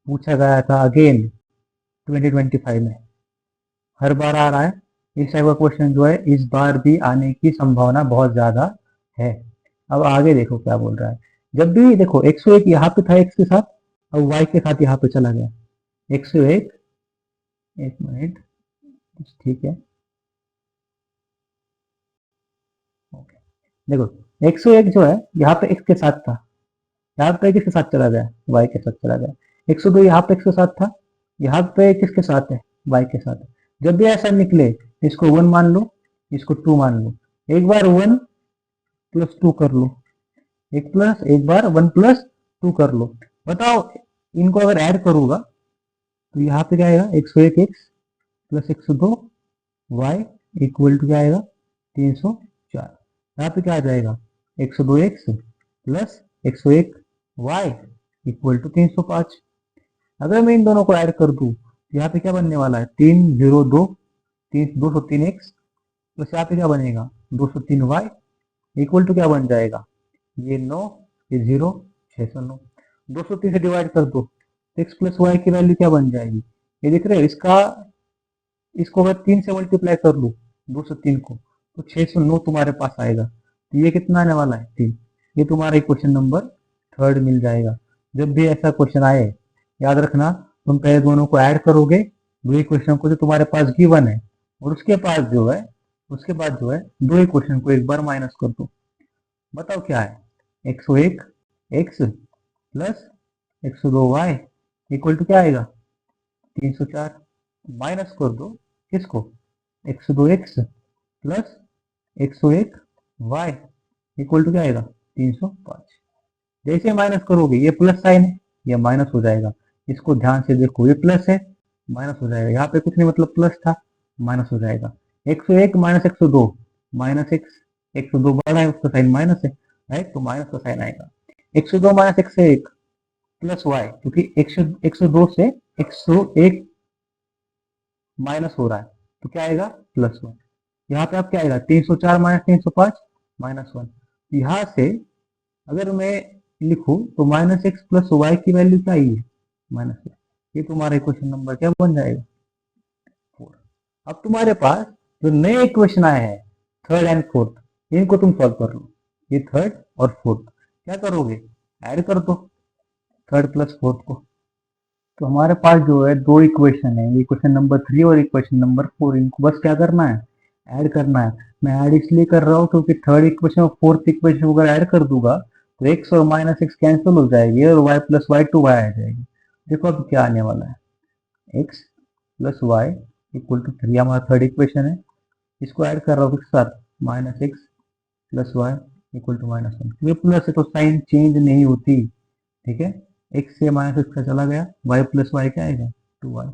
पूछा गया था अगेन 2025 में, हर बार आ रहा है इस टाइप का क्वेश्चन, जो है इस बार भी आने की संभावना बहुत ज्यादा है। अब आगे देखो क्या बोल रहा है, जब भी देखो 101 यहाँ पे था x के साथ, अब y के साथ यहाँ पे चला गया 101, एक मिनट, ठीक है, ओके। देखो 101 जो है यहाँ पे x के साथ था, यहाँ पे किसके साथ चला गया, y के साथ चला गया। 102 यहाँ पे x के साथ था, यहाँ पे किसके साथ है, y के साथ। जब भी ऐसा निकले इसको 1 मान लो, इसको 2 मान लो, एक बार 1 प्लस 2 कर लो, एक बार 1 प्लस 2 कर लो। बताओ इनको अगर ऐड करूंगा तो यहाँ पे क्या आएगा 101 x plus 102 y equal to क्या आएगा 304। यहाँ पे क्या आ जाएगा 102 x plus 101 y equal to 305। अगर मैं इन दोनों को ऐड कर दूं तो यहाँ पे क्या बनने वाला है 302, 203 x प्लस यहाँ पे क्या बनेगा 203 y इक्वल टू क्या बन जाएगा, ये 9, ये 0, 609। 203 से डिवाइड कर दो, x प्लस वाई की वैल्यू क्या बन जाएगी, ये दिख रहे हैं, इसको अगर 3 से मल्टीप्लाई कर लूँ 203 को, तो 609 तुम्हारे पास आएगा। तो ये कितना आने वाला है 3, ये तुम्हारा क्वेश्चन नंबर 3 मिल जाएगा। जब भी ऐसा क्वेश्चन आए याद रखना, तुम पहले दोनों को ऐड करोगे, दो इक्वेशन को जो तुम्हारे पास गिवन है, और उसके बाद जो है दो इक्वेशन को एक बार माइनस कर दो। बताओ क्या है 101 x plus 102 y equal to क्या आएगा 304। माइनस कर दो किसको 102 x plus 101 y equal to क्या आएगा 305। जैसे माइनस करोगे ये प्लस साइन है, ये माइनस हो जाएगा, इसको ध्यान से देखो, ये प्लस है माइनस हो जाएगा, यहाँ पे कुछ नहीं मतलब प्लस था माइनस हो जाएगा। 101 माइनस 102 माइनस एक्स, 102 बड़ा है उसका साइन माइनस है, राइट, तो माइनस का साइन आएगा। 102 माइनस 101 प्लस वाई, क्योंकि 102 से 101 माइनस हो रहा है तो क्या आएगा +1। यहाँ पे आप क्या आएगा 304 माइनस 305 -1। यहाँ से अगर मैं लिखूं तो -x प्लस वाई की वैल्यू क्या आई है -x, ये तुम्हारा इक्वेशन नंबर क्या बन जाएगा 4। अब तुम्हारे पास जो नए इक्वेशन आए हैं 3rd एंड 4th, इनको तुम सॉल्व कर लो। ये 3rd और 4th क्या करोगे, ऐड कर दो 3rd प्लस 4th को, तो हमारे पास जो है दो इक्वेशन है, इक्वेशन नंबर 3 और इक्वेशन नंबर 4। इनको बस क्या करना है, ऐड करना है। मैं ऐड इसलिए कर रहा हूँ क्योंकि थर्ड इक्वेशन और फोर्थ इक्वेशन अगर ऐड कर दूंगा तो x और माइनस एक्स कैंसिल हो जाएगी और y plus Y two Y आ जाएगी। देखो अब क्या आने वाला है, x plus Y equal to 3 हमारा थर्ड इक्वेशन है। इसको ऐड कर रहा हूँ किसके साथ, minus x plus Y equal to -1। ये प्लस है तो साइन चेंज नहीं होती, ठीक है। एक्स से माइनस एक्स का चला गया, वाई प्लस वाई क्या आएगा, 2y।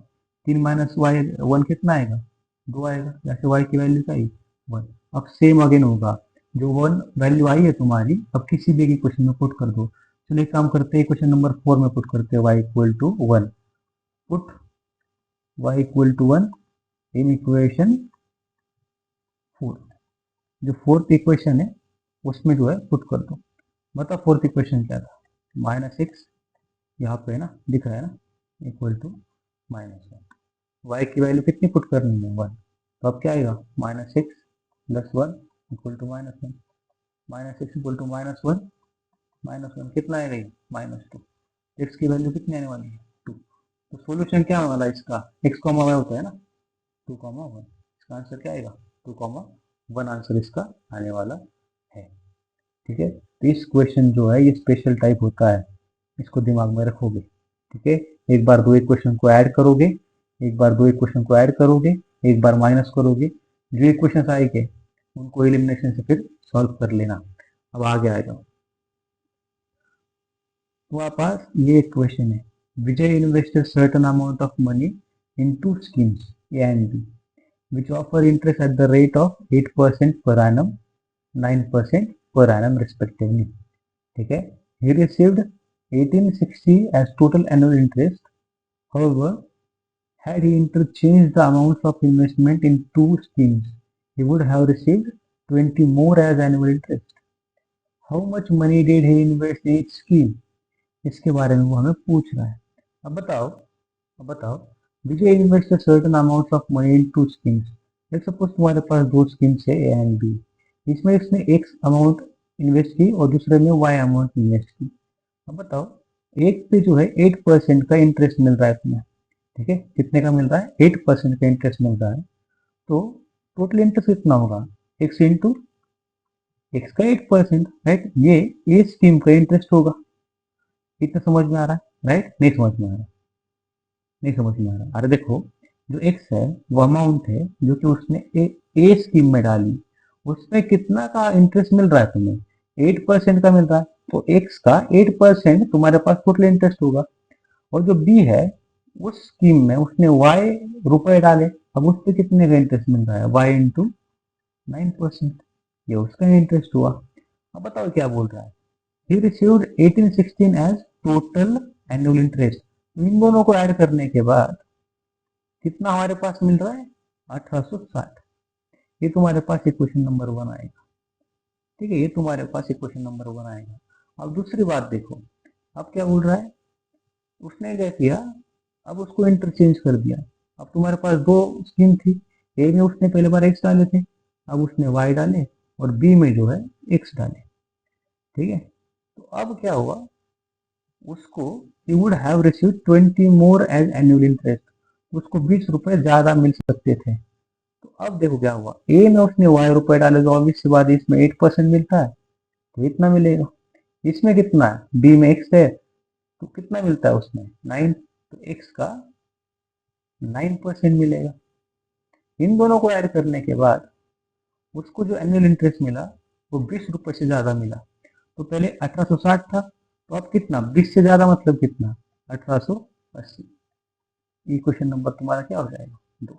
3 माइनस वाई 1 कितना आएगा, 2 आएगा। जैसे y की वैल्यू क्या आई, 1। अब सेम अगेन होगा, जो 1 वैल्यू आई है तुम्हारी, अब किसी भी क्वेश्चन में पुट कर दो। चलो एक काम करते हैं, क्वेश्चन नंबर 4 में पुट करते हैं y equal to 1। Put y equal to 1 in equation 4। जो फोर्थ इक्वेशन है उसमें जो है पुट कर दो। बता फोर्थ इक्वेशन क्या था, माइनस एक्स यहाँ पे है ना, दिख रहा है ना, इक्वल टू -1। वाई की वैल्यू कितनी पुट करनी है, 1। तो अब क्या आएगा, minus x plus 1 equal to -1। Minus x equal to -1, -1 कितना आएगा ये, -2। एक्स की वैल्यू कितनी आने वाली है, 2। तो सोल्यूशन क्या होने वाला है इसका, एक्स कॉमा वाई होता है ना, 2,1। इसका आंसर क्या आएगा, 2,1 आंसर इसका आने वाला है। ठीक है, तो इस क्वेश्चन जो है ये स्पेशल टाइप होता है, इसको दिमाग में रखोगे। ठीक है, एक बार दो इक्वेशन को ऐड करोगे, एक बार दो इक्वेशन को ऐड करोगे, एक बार माइनस करोगे, जो इक्वेशन आएंगे उनको एलिमिनेशन से फिर सॉल्व कर लेना। अब आगे आ जाओ, तुम्हारे पास ये इक्वेशन है, Vijay invested certain amount of money in two schemes A and B which offer interest at the rate of 8% per annum, 9% per annum respectively. ठीक है, he received 1860 as total annual interest. However, had he interchanged the amounts of investment in two schemes, he would have received 20 more as annual interest. How much money did he invest in each scheme? इसके बारे में वो हमें पूछ रहा है। अब बताओ, Vijay invest certain amount of money in two schemes. Let's suppose तुम्हारे पास दो स्कीम्स है ए एंड बी, इसमें इसने एक्स अमाउंट इन्वेस्ट की और दूसरे में वाई अमाउंट इन्वेस्ट की। अब बताओ, एक पे जो है 8% का इंटरेस्ट मिल रहा है तुम्हें, ठीक है, कितने का मिल रहा है, 8% का इंटरेस्ट मिल रहा है। तो टोटल इंटरेस्ट कितना होगा, एक्स इंटू एक्स का 8%, राइट। ये ए स्कीम का इंटरेस्ट होगा। कितना समझ में आ रहा है, राइट, नहीं समझ में आ रहा, नहीं समझ में आ रहा। अरे देखो, जो एक्स है वो अमाउंट है जो कि उसने ए स्कीम में डाली, उसमें कितना का इंटरेस्ट मिल रहा है तुम्हें, 8% का मिल रहा है। तो एक्स का 8% तुम्हारे पास टोटल इंटरेस्ट होगा। और जो बी है, उस स्कीम में उसने वाई रुपए डाले, अब उस पर कितने का इंटरेस्ट मिल रहा है, वाई इंटू 9%, ये उसका इंटरेस्ट हुआ। अब बताओ क्या बोल रहा है, he received 1816 as total annual interest। तो इन दोनों को ऐड करने के बाद कितना हमारे पास मिल रहा है, 1860। ये तुम्हारे पास इक्वेशन नंबर 1 आएगा। ठीक है, ये तुम्हारे पास इक्वेशन नंबर 1 आएगा। अब दूसरी बात देखो, अब क्या बोल रहा है, उसने क्या किया, अब उसको इंटरचेंज कर दिया। अब तुम्हारे पास दो स्कीम थी, ए में उसने पहले बार एक्स डाले थे, अब उसने वाई डाले, और बी में जो है एक्स डाले। ठीक है, तो अब क्या हुआ, उसको he would have received 20 more as annual interest। उसको 20 रुपए ज्यादा मिल सकते थे। तो अब देखो क्या हुआ, ए में उसने वाई रुपए डाले, तो ऑब्वियस सी बात है इसमें 8% मिलता है, तो इतना मिलेगा। इसमें कितना है, बी में एक्स है, तो कितना मिलता है उसमें 9, तो एक्स का 9% मिलेगा। इन दोनों को ऐड करने के बाद उसको जो एनुअल इंटरेस्ट मिला वो 20 रुपए से ज्यादा मिला। तो पहले 1860 था, तो अब कितना, 20 से ज्यादा मतलब कितना, 1880। ये क्वेश्चन नंबर तुम्हारा क्या हो जाएगा, 2।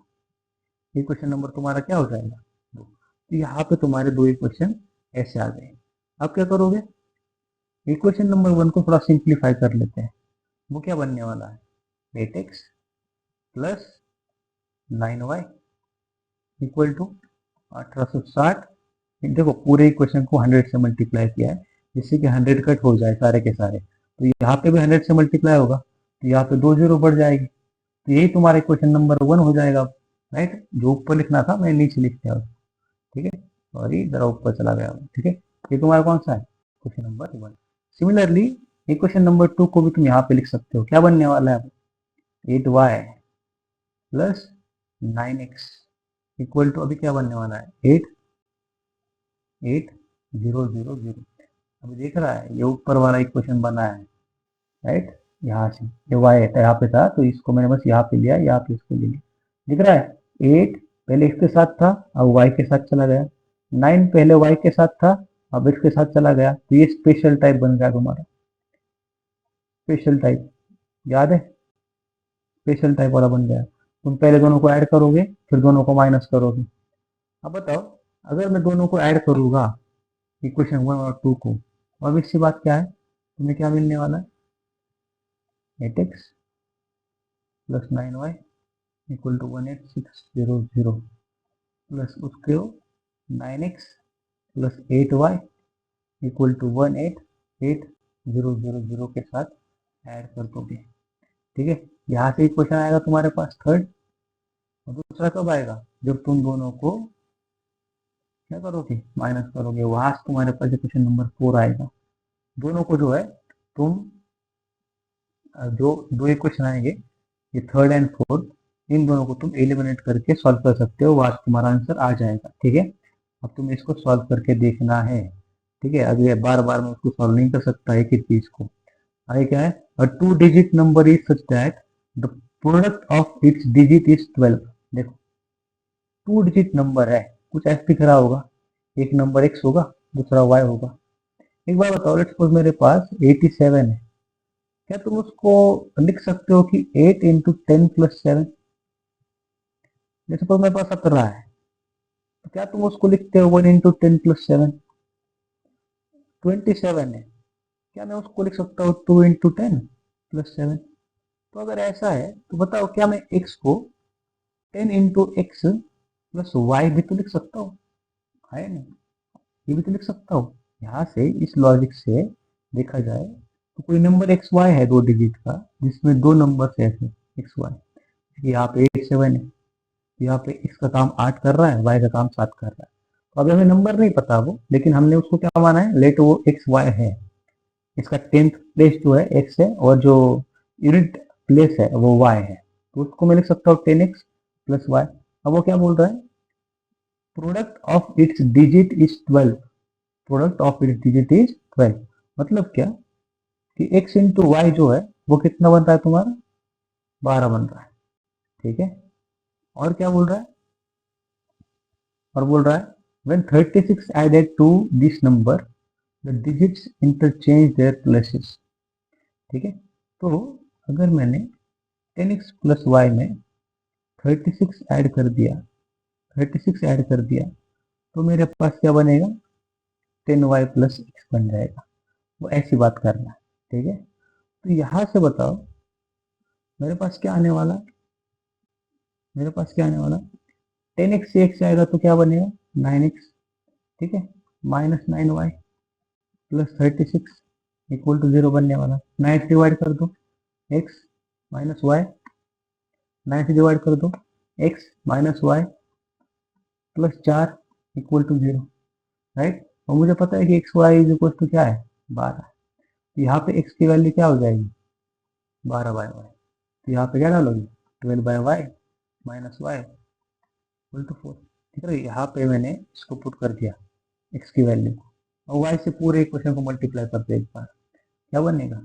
ये क्वेश्चन नंबर तुम्हारा क्या हो जाएगा, 2। तो यहाँ पे तुम्हारे दो इक्वेशन ऐसे आ गए। अब क्या करोगे, इक्वेशन नंबर 1 को थोड़ा सिंप्लीफाई कर लेते हैं। वो क्या बनने वाला है, 8x plus 9y equal to 1860। देखो पूरे इक्वेशन को 100 से मल्टीप्लाई किया है, जिससे कि 100 कट हो जाए सारे के सारे। तो यहाँ पे भी 100 से मल्टीप्लाई होगा, तो यहाँ पे 2 जीरो बढ़ जाएगी। तो यही तुम्हारा क्वेश्चन नंबर 1 हो जाएगा, राइट। जो ऊपर लिखना था मैं नीचे लिख दिया, ठीक है, सॉरी जरा ऊपर चला गया। ठीक है, ये तुम्हारा कौन सा है, question number 1। Similarly equation number 2 को भी तुम यहाँ पे लिख सकते हो, क्या बनने वाला है, 8y plus 9x equal to, अभी क्या बनने वाला है, 88000। अभी देख रहा है ये ऊपर वाला इक्वेशन बना है, राइट। यहाँ से ये y यहाँ पे था तो इसको मैंने बस यहाँ पे लिया, यहाँ पे इसको ले लिया। दिख रहा है 8 पहले x के साथ था, अब y के साथ चला गया। 9 पहले y के साथ था, अब x के साथ चला गया। तो ये स्पेशल टाइप बन गया तुम्हारा, स्पेशल टाइप, याद है, स्पेशल टाइप वाला बन गया। तुम पहले दोनों को ऐड करोगे, फिर दोनों को माइनस करोगे। अब बताओ, अगर मैं दोनों को ऐड करूंगा, इक्वेशन 1 और 2 को, ऑब्वियस सी बात क्या है, तुम्हें क्या मिलने वाला है, 8x plus 9y equal to 18600 plus उसके 9x plus 8y equal to 18800 के साथ ऐड कर दोगे। ठीक है, यहाँ से इक्वेशन आएगा तुम्हारे पास थर्ड। और दूसरा कब आएगा, जब तुम दोनों को क्या करोगे, माइनस करोगे, वहां से तुम्हारे पास इक्वेशन नंबर 4 आएगा। दोनों को जो है तुम जो दो इक्वेशन आएंगे, ये थर्ड एंड फोर्थ, इन दोनों को तुम एलिमिनेट करके सॉल्व कर सकते हो, वहां से तुम्हारा आंसर आ जाएगा। ठीक है, अब तुम्हें इसको सॉल्व करके देखना है। ठीक है, अभी बार बार मैं उसको सॉल्व नहीं कर सकता एक ही चीज को। आगे क्या है, अ 2 digit number is such that the product of its digit is 12। देखो 2 डिजिट नंबर है, कुछ ऐसे दिख रहा होगा, एक नंबर x होगा, दूसरा y होगा। एक बार बताओ, लेट्स सपोज मेरे पास 87 है, क्या तुम उसको लिख सकते हो कि 8 इंटू 10 प्लस 7? जैसे सपोज मेरे पास 17 है, तो क्या तुम उसको लिखते हो 1 इंटू 10 प्लस 7? 27 है, क्या मैं उसको लिख सकता हूँ 2 इंटू 10 प्लस 7? तो अगर ऐसा है तो बताओ, क्या मैं x को 10 इंटू एक्स प्लस वाई भी तो लिख सकता हूँ, है ना, ये भी तो लिख सकता हूँ। यहाँ से इस लॉजिक से देखा जाए तो कोई नंबर एक्स वाई है 2 डिजिट का, जिसमें दो नंबर ऐसे एक्स वाई, यहाँ पे 87 है, यहाँ पे x का काम 8 कर रहा है, y का काम 7 कर रहा है। तो अभी हमें नंबर नहीं पता वो, लेकिन हमने उसको क्या माना है, लेट वो एक्स वाई है, इसका 10th प्लेस जो है x है, और जो यूनिट प्लेस है वो y है, तो उसको मैं लिख सकता हूँ 10x प्लस वाई। अब वो क्या बोल रहा है, product of its digit is 12, product of its digit is 12, मतलब क्या कि x इंटू वाई जो है वो कितना बन रहा है तुम्हारा, 12 बन रहा है। ठीक है, और क्या बोल रहा है, और बोल रहा है when 36 added to this number the digits interchange their places। ठीक है, तो अगर मैंने 10x प्लस वाई में 36 ऐड कर दिया, 36 ऐड कर दिया, तो मेरे पास क्या बनेगा, 10y प्लस एक्स बन जाएगा। वो ऐसी बात करना है। ठीक है, तो यहाँ से बताओ मेरे पास क्या आने वाला, मेरे पास क्या आने वाला, 10x से x आएगा तो क्या बनेगा, 9x। ठीक है, minus 9y plus 36 equal to 0 बनने वाला। 9 से डिवाइड कर दो, x माइनस वाई, 9 से डिवाइड कर दो, x minus y plus 4 equal to 0, right. और मुझे पता है कि x y is equal to क्या है, 12। तो यहाँ पे x की वैल्यू क्या हो जाएगी, 12 बाय वाई। तो यहाँ पे क्या डालोगे, 12 by y minus Y equal to 4। ठीक है, यहाँ पे मैंने इसको पुट कर दिया x की वैल्यू को, और y से पूरे इक्वेशन को मल्टीप्लाई कर दो एक बार, क्या बनेगा,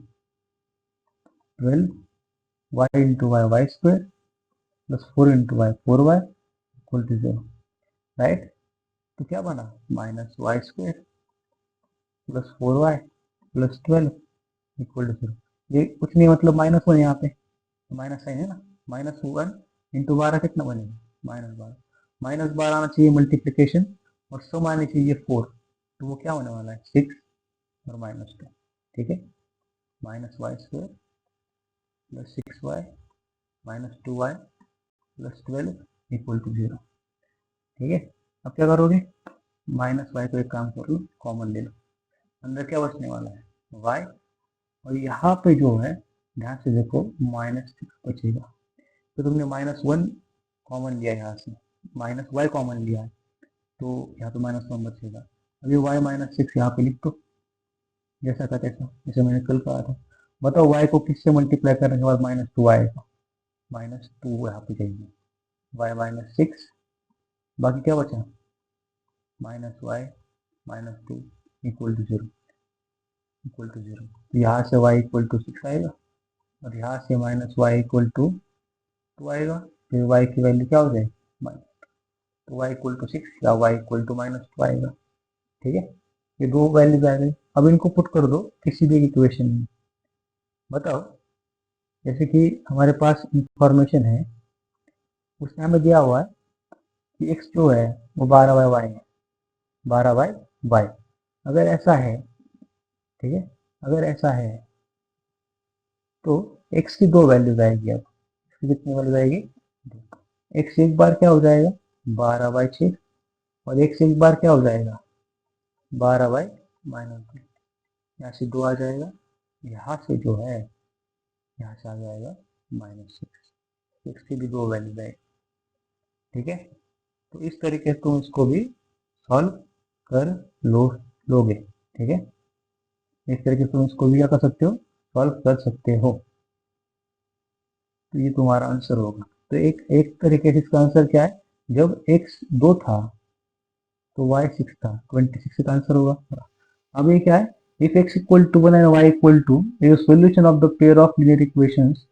12 y into y y square plus 4 into y 4y equal to 0, right. तो क्या बना, minus y square plus 4y plus 12 equal to 0। ये कुछ नहीं, मतलब -1 यहाँ पे, माइनस साइन है ना, -1 इंटू 12 कितना बनेगा, -12। -12 आना चाहिए मल्टीप्लीकेशन, और सम आने चाहिए 4, तो वो क्या होने वाला है, 6 और -2। ठीक है, minus y square plus 6y minus 2y plus 12 equal to 0। ठीक है, अब क्या करोगे, माइनस वाई को एक काम कर लो, कॉमन ले लो, अंदर क्या बचने वाला है, y, और यहाँ पे जो है ध्यान से देखो -6 बचेगा। तो तुमने -1 कॉमन लिया, यहाँ से माइनस वाई कॉमन लिया है, तो यहाँ पे -1 बचेगा। अभी y -6 यहाँ पे लिख दो, जैसा था तैसा, जैसे मैंने कल कहा था। बताओ y को किससे मल्टीप्लाई करने के बाद -2 आएगा, -2 यहाँ पे चाहिए, y -6, बाकी क्या बचा, -y -2 इक्वल टू 0, तो यहाँ से y इक्वल टू 6 आएगा और यहाँ से -y इक्वल टू 2 आएगा, फिर y की वैल्यू क्या हो जाएगी, तो y इक्वल टू 6 या y इक्वल टू -2 आएगा। ठीक है, ये दो वैल्यूज आ गई। अब इनको पुट कर दो किसी भी इक्वेशन में। बताओ, जैसे कि हमारे पास इंफॉर्मेशन है, उसमें हमें दिया हुआ है कि x जो है वो 12/y है, 12/y। अगर ऐसा है, ठीक है, अगर ऐसा है तो x की दो वैल्यूज आएगी। अब इसकी कितनी वैल्यूज आएगी, x एक बार क्या हो जाएगा 12/6 और x एक बार क्या हो जाएगा 12/-2। यहाँ से 2 आ जाएगा, यहाँ से जो है यहाँ से आ जाएगा -6, x की भी दो वैल्यूज आएगी। ठीक है, तो इस तरीके से तुम इसको भी सॉल्व कर लोगे। ठीक है, इस तरीके से तुम इसको भी क्या कर सकते हो, सॉल्व कर सकते हो। तो ये तुम्हारा आंसर होगा। तो एक तरीके से इसका आंसर क्या है, जब x 2 था तो y 6 था, 26 का आंसर होगा। अब ये क्या है, if x equal to 1 and y equal to solution of the pair of linear equations,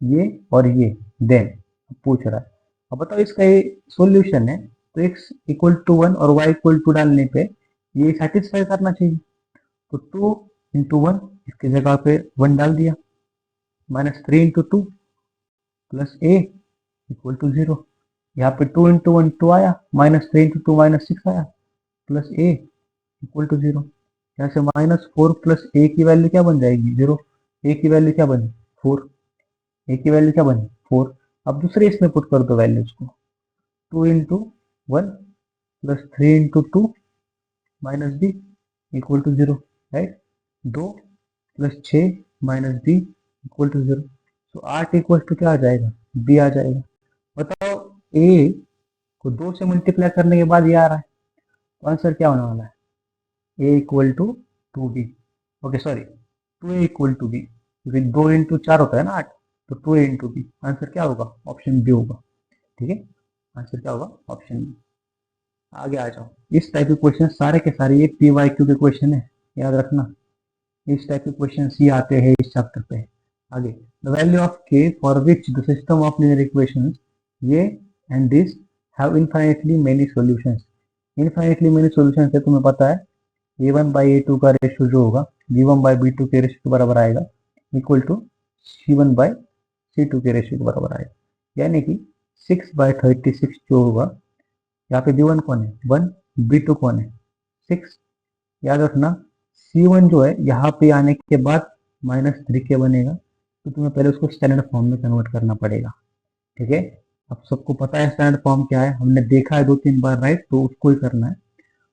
ये और ये, देन पूछ रहा है। अब बताओ इसका ये सॉल्यूशन है, तो x इक्वल टू 1 और y इक्वल टू डालने पे ये सेटिस्फाई करना चाहिए। तो 2 इंटू 1, इसकी जगह पे 1 डाल दिया, -3 into 2 plus a equal to 0। यहाँ पे 2 इंटू 1 2 आया, -3 इंटू 2 -6 आया, प्लस a इक्वल टू 0। यहाँ से -4 प्लस a की वैल्यू क्या बन जाएगी 0। a की वैल्यू क्या बनी 4, a की वैल्यू क्या बनी 4। अब दूसरे इसमें पुट कर दो वैल्यूज को, 2 into 1 plus 3 into 2 minus b equal to 0, right. 2 plus 6 minus b equal to 0। तो 8 इक्वल टू क्या आ जाएगा, b आ जाएगा। बताओ a को 2 से मल्टीप्लाई करने के बाद ये आ रहा है, तो आंसर क्या होने वाला है, a equal to 2b, okay sorry 2a equal to b, क्योंकि 2 इंटू 4 होता है ना 8, तो 2a इंटू b, आंसर क्या होगा, ऑप्शन बी होगा। ठीक है, आंसर क्या होगा, ऑप्शन बी। आगे आ जाओ, इस टाइप के क्वेश्चन सारे के सारे ये पी वाई क्यू के क्वेश्चन है, याद रखना। इस टाइप के क्वेश्चन ही आते हैं इस चैप्टर पे। आगे, the value of K for which the system of linear equations ये and this have infinitely many solutions. Infinitely many solutions है, तुम्हें पता है a1/a2 का रेशियो जो होगा b1/b2 के रेशियो के बराबर आएगा, इक्वल टू c1/c2 के रेशियो के बराबर आएगा। यानी कि 6/36 जो होगा, यहाँ पे b1 कौन है 1, b2 कौन है 6। याद रखना c1 जो है यहाँ पे आने के बाद -3k बनेगा, तो तुम्हें पहले उसको स्टैंडर्ड फॉर्म में कन्वर्ट करना पड़ेगा। ठीक है, अब सबको पता है स्टैंडर्ड फॉर्म क्या है, हमने देखा है 2-3 बार, राइट, तो उसको ही करना है।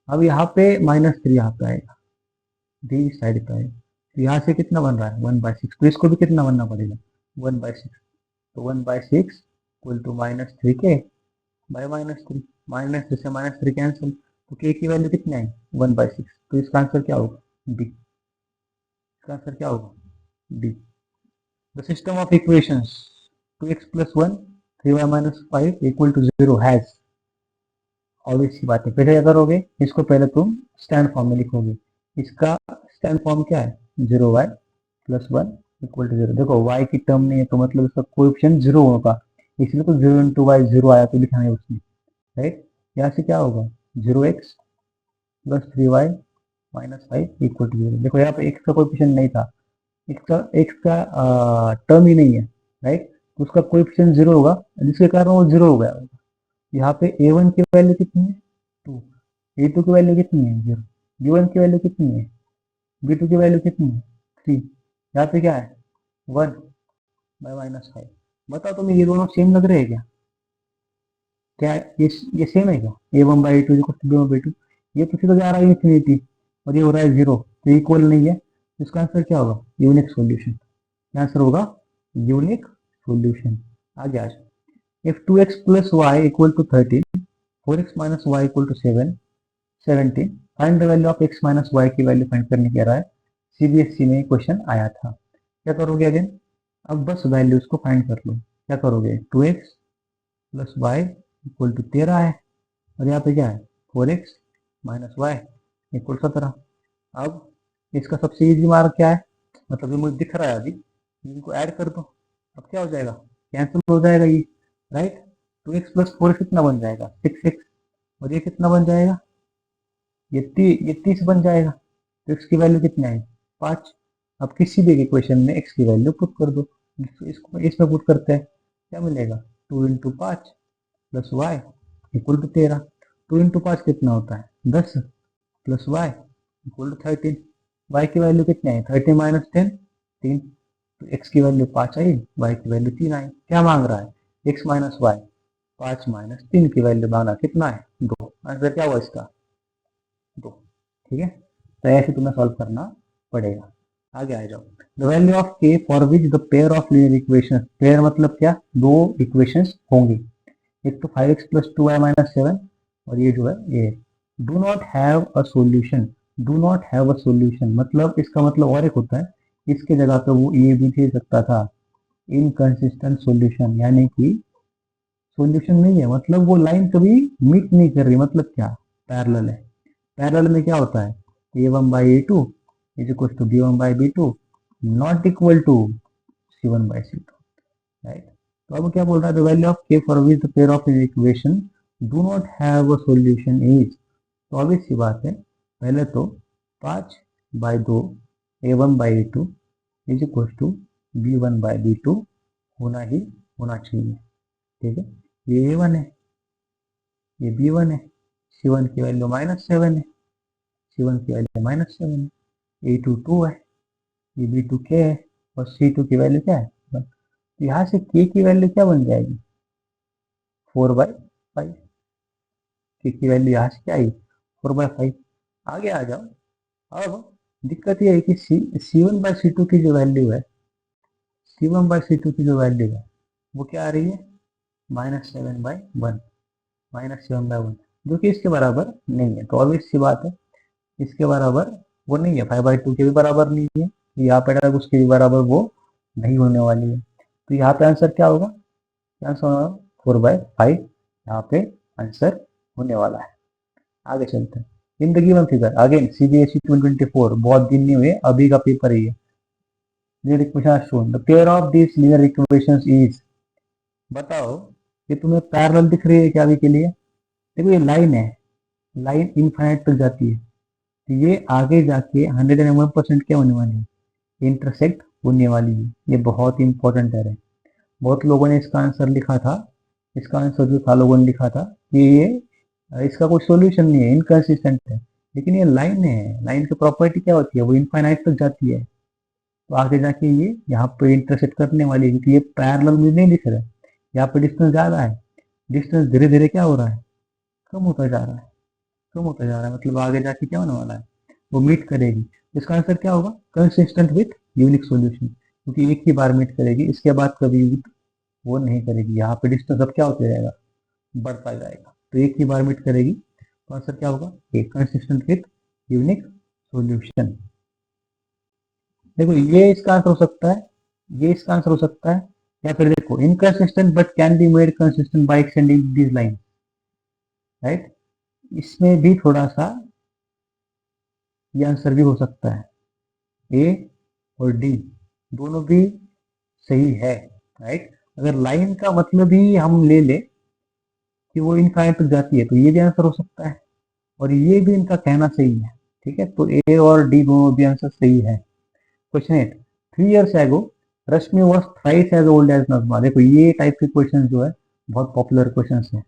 अब यहाँ पे -3 यहाँ पे आएगा, डी साइड पे आएगा, तो यहाँ से कितना बन रहा है 1/6, तो इसको भी कितना बनना पड़ेगा 1/6, तो 1/6 इक्वल टू -3k बाय -3, -3 से -3 कैंसिल, तो k की वैल्यू कितनी आई 1/6, तो इसका आंसर क्या होगा डी, इसका आंसर क्या होगा D. The system of equations 2x + 1 3y - 5 equal to 0 has, obvious सी बात है, पहले क्या करोगे, इसको पहले तुम स्टैंड फॉर्म में लिखोगे। इसका स्टैंड फॉर्म क्या है 0y + 1 इक्वल टू 0। देखो y की टर्म नहीं है, तो मतलब इसका कोएफिशिएंट 0 होगा, इसलिए तो 0 इंटू वाई 0 आया, तो लिखा है उसने, राइट। यहाँ से क्या होगा 0x + 3y - 5 इक्वल टू 0। देखो यहाँ पे x का कोएफिशिएंट नहीं था, x का टर्म ही नहीं है, राइट, तो उसका कोएफिशिएंट 0 होगा, जिसके कारण वो 0 हो गया। यहाँ पे a1 की वैल्यू कितनी है 2, a2 की वैल्यू कितनी है 0, b1 की वैल्यू कितनी है, b2 की वैल्यू कितनी है 3, यहाँ पे क्या है 1/-5। बताओ तुम्हें ये दोनों सेम लग रहे हैं क्या, क्या ये सेम है क्या, a1/a2 = b1/2, ये तो सीधा जा रहा है इन्फिनिटी और ये हो रहा है 0, तो इक्वल नहीं है, इसका आंसर क्या होगा यूनिक सॉल्यूशन, आंसर होगा यूनिक सॉल्यूशन। आगे आ जाओ, if 2x + y = 13, 4x - y = 17, find the value of x - y की वैल्यू फाइंड करने कह रहा है। सीबीएसई में क्वेश्चन आया था, क्या करोगे अगेन, अब बस वैल्यूज को फाइंड कर लो। क्या करोगे, 2x plus Y equal to 13 है, और यहाँ पे क्या है 4x माइनस वाई इक्वल 17। अब इसका सबसे इजी मार्ग क्या है, मतलब ये मुझे दिख रहा है अभी, इनको ऐड कर दो, अब क्या हो जाएगा, कैंसिल हो जाएगा ये, राइट। 2x प्लस 4 कितना बन जाएगा 6x, और ये कितना बन जाएगा, ये 30 बन जाएगा। तो x की वैल्यू कितनी आई 5। अब किसी भी इक्वेशन में x की वैल्यू पुट कर दो, इसको इसमें पुट करते हैं, क्या मिलेगा 2 into 5 plus Y equal to 13। 2 into 5 कितना होता है 10 plus Y equal to 13। Y की वैल्यू कितनी आई 30 माइनस 10 3। तो x की वैल्यू 5 आई, y की वैल्यू 3 आई। क्या मांग रहा है x माइनस वाई, 5 माइनस 3 की वैल्यू मांगा, कितना है 2। आंसर क्या हुआ इसका 2। ठीक है, तो ऐसे तुम्हें सॉल्व करना पड़ेगा। आगे आ जाओ, the value of k for which the pair of linear equation, pair मतलब क्या, दो इक्वेशंस होंगी, एक तो 5x प्लस 2y माइनस 7, और ये जो है ये do not have a solution. Do not have a solution मतलब इसका मतलब और एक होता है, इसके जगह पे वो ये भी दे सकता था इनकंसिस्टेंट सॉल्यूशन, यानी कि सॉल्यूशन नहीं है, मतलब वो लाइन कभी मीट नहीं कर रही, मतलब क्या पैरेलल है। पैरेलल में क्या होता है a1 by a2 is equal to b1 by b2 not equal to c1 by c2, right. तो अब क्या बोल रहा है, the value of k for which the pair of equation do not have a solution is. तो अब सी बात है, पहले तो 5 by 2 a1 by a2 is equal to b1 by b2 होना ही होना चाहिए, ठीक है। ये a1 है, ये b1 है, c1 की वैल्यू -7 है, c1 की वैल्यू -7 है, a2 2 है, ये b2 k है, और c2 की वैल्यू क्या है 1। तो यहाँ से k की वैल्यू क्या बन जाएगी 4/5, k की वैल्यू यहाँ से क्या आई 4/5। आगे आ जाओ, अब दिक्कत ये है कि c1 बाई c2 की जो वैल्यू है, c1 बाई c2 की जो वैल्यू है वो क्या आ रही है -7/1, -7/1, जो कि इसके बराबर नहीं है। तो ऑब्वियस सी बात है इसके बराबर वो नहीं है, 5/2 के भी बराबर नहीं है, तो यहाँ पे अगर उसके भी बराबर वो नहीं होने वाली है। तो यहाँ पे आंसर क्या होगा, आंसर होगा 4/5, यहाँ पे आंसर होने वाला है। आगे चलते हैं, in the given figure again CBSE 2024, बहुत दिन नहीं हुए, अभी का पेपर ही है। Linear equation are shown, the pair of this linear equations is. बताओ कि तुम्हें पैरेलल दिख रही है क्या अभी के लिए, देखो ये लाइन है, लाइन इनफाइनाइट तक जाती है, तो ये आगे जाके 101% क्या होने वाली है, इंटरसेक्ट होने वाली है। ये बहुत इंपॉर्टेंट है। बहुत लोगों ने इसका आंसर लिखा था, इसका आंसर जो था लोगों ने लिखा था कि ये इसका कोई सॉल्यूशन नहीं है, इनकंसिस्टेंट है, लेकिन ये लाइन है, लाइन की प्रॉपर्टी क्या होती है वो इनफाइनाइट तक जाती है, तो आगे जाके ये यहाँ पे इंटरसेक्ट करने वाली है, क्योंकि ये पैरेलल मुझे नहीं दिख रहा है, यहाँ पे डिस्टेंस ज़्यादा है, डिस्टेंस धीरे धीरे क्या हो रहा है कम होता जा रहा है, कम होता जा रहा है, मतलब आगे जाके क्या होने वाला है वो मीट करेगी। इसका आंसर क्या होगा कंसिस्टेंट विथ यूनिक सॉल्यूशन, क्योंकि एक ही बार मीट करेगी, इसके बाद कभी वो नहीं करेगी। यहाँ पे डिस्टेंस अब क्या होता जाएगा बढ़ता जाएगा, तो एक ही बार मीट करेगी, तो आंसर क्या होगा एक कंसिस्टेंट विथ यूनिक सॉल्यूशन। देखो ये इसका आंसर हो सकता है, ये इसका आंसर हो सकता है, या फिर देखो inconsistent but can be made consistent by extending this line, right. इसमें भी थोड़ा सा ये आंसर भी हो सकता है, ए और डी दोनों भी सही है, राइट। अगर लाइन का मतलब ही हम ले ले कि वो इनफाइनाइट तक जाती है, तो ये भी आंसर हो सकता है, और ये भी इनका कहना सही है, ठीक है। तो ए और डी दोनों भी आंसर सही है। Question 8, 3 years ago Rashmi was thrice as old as Najma. देखो ये टाइप के क्वेश्चन जो है बहुत पॉपुलर क्वेश्चन है,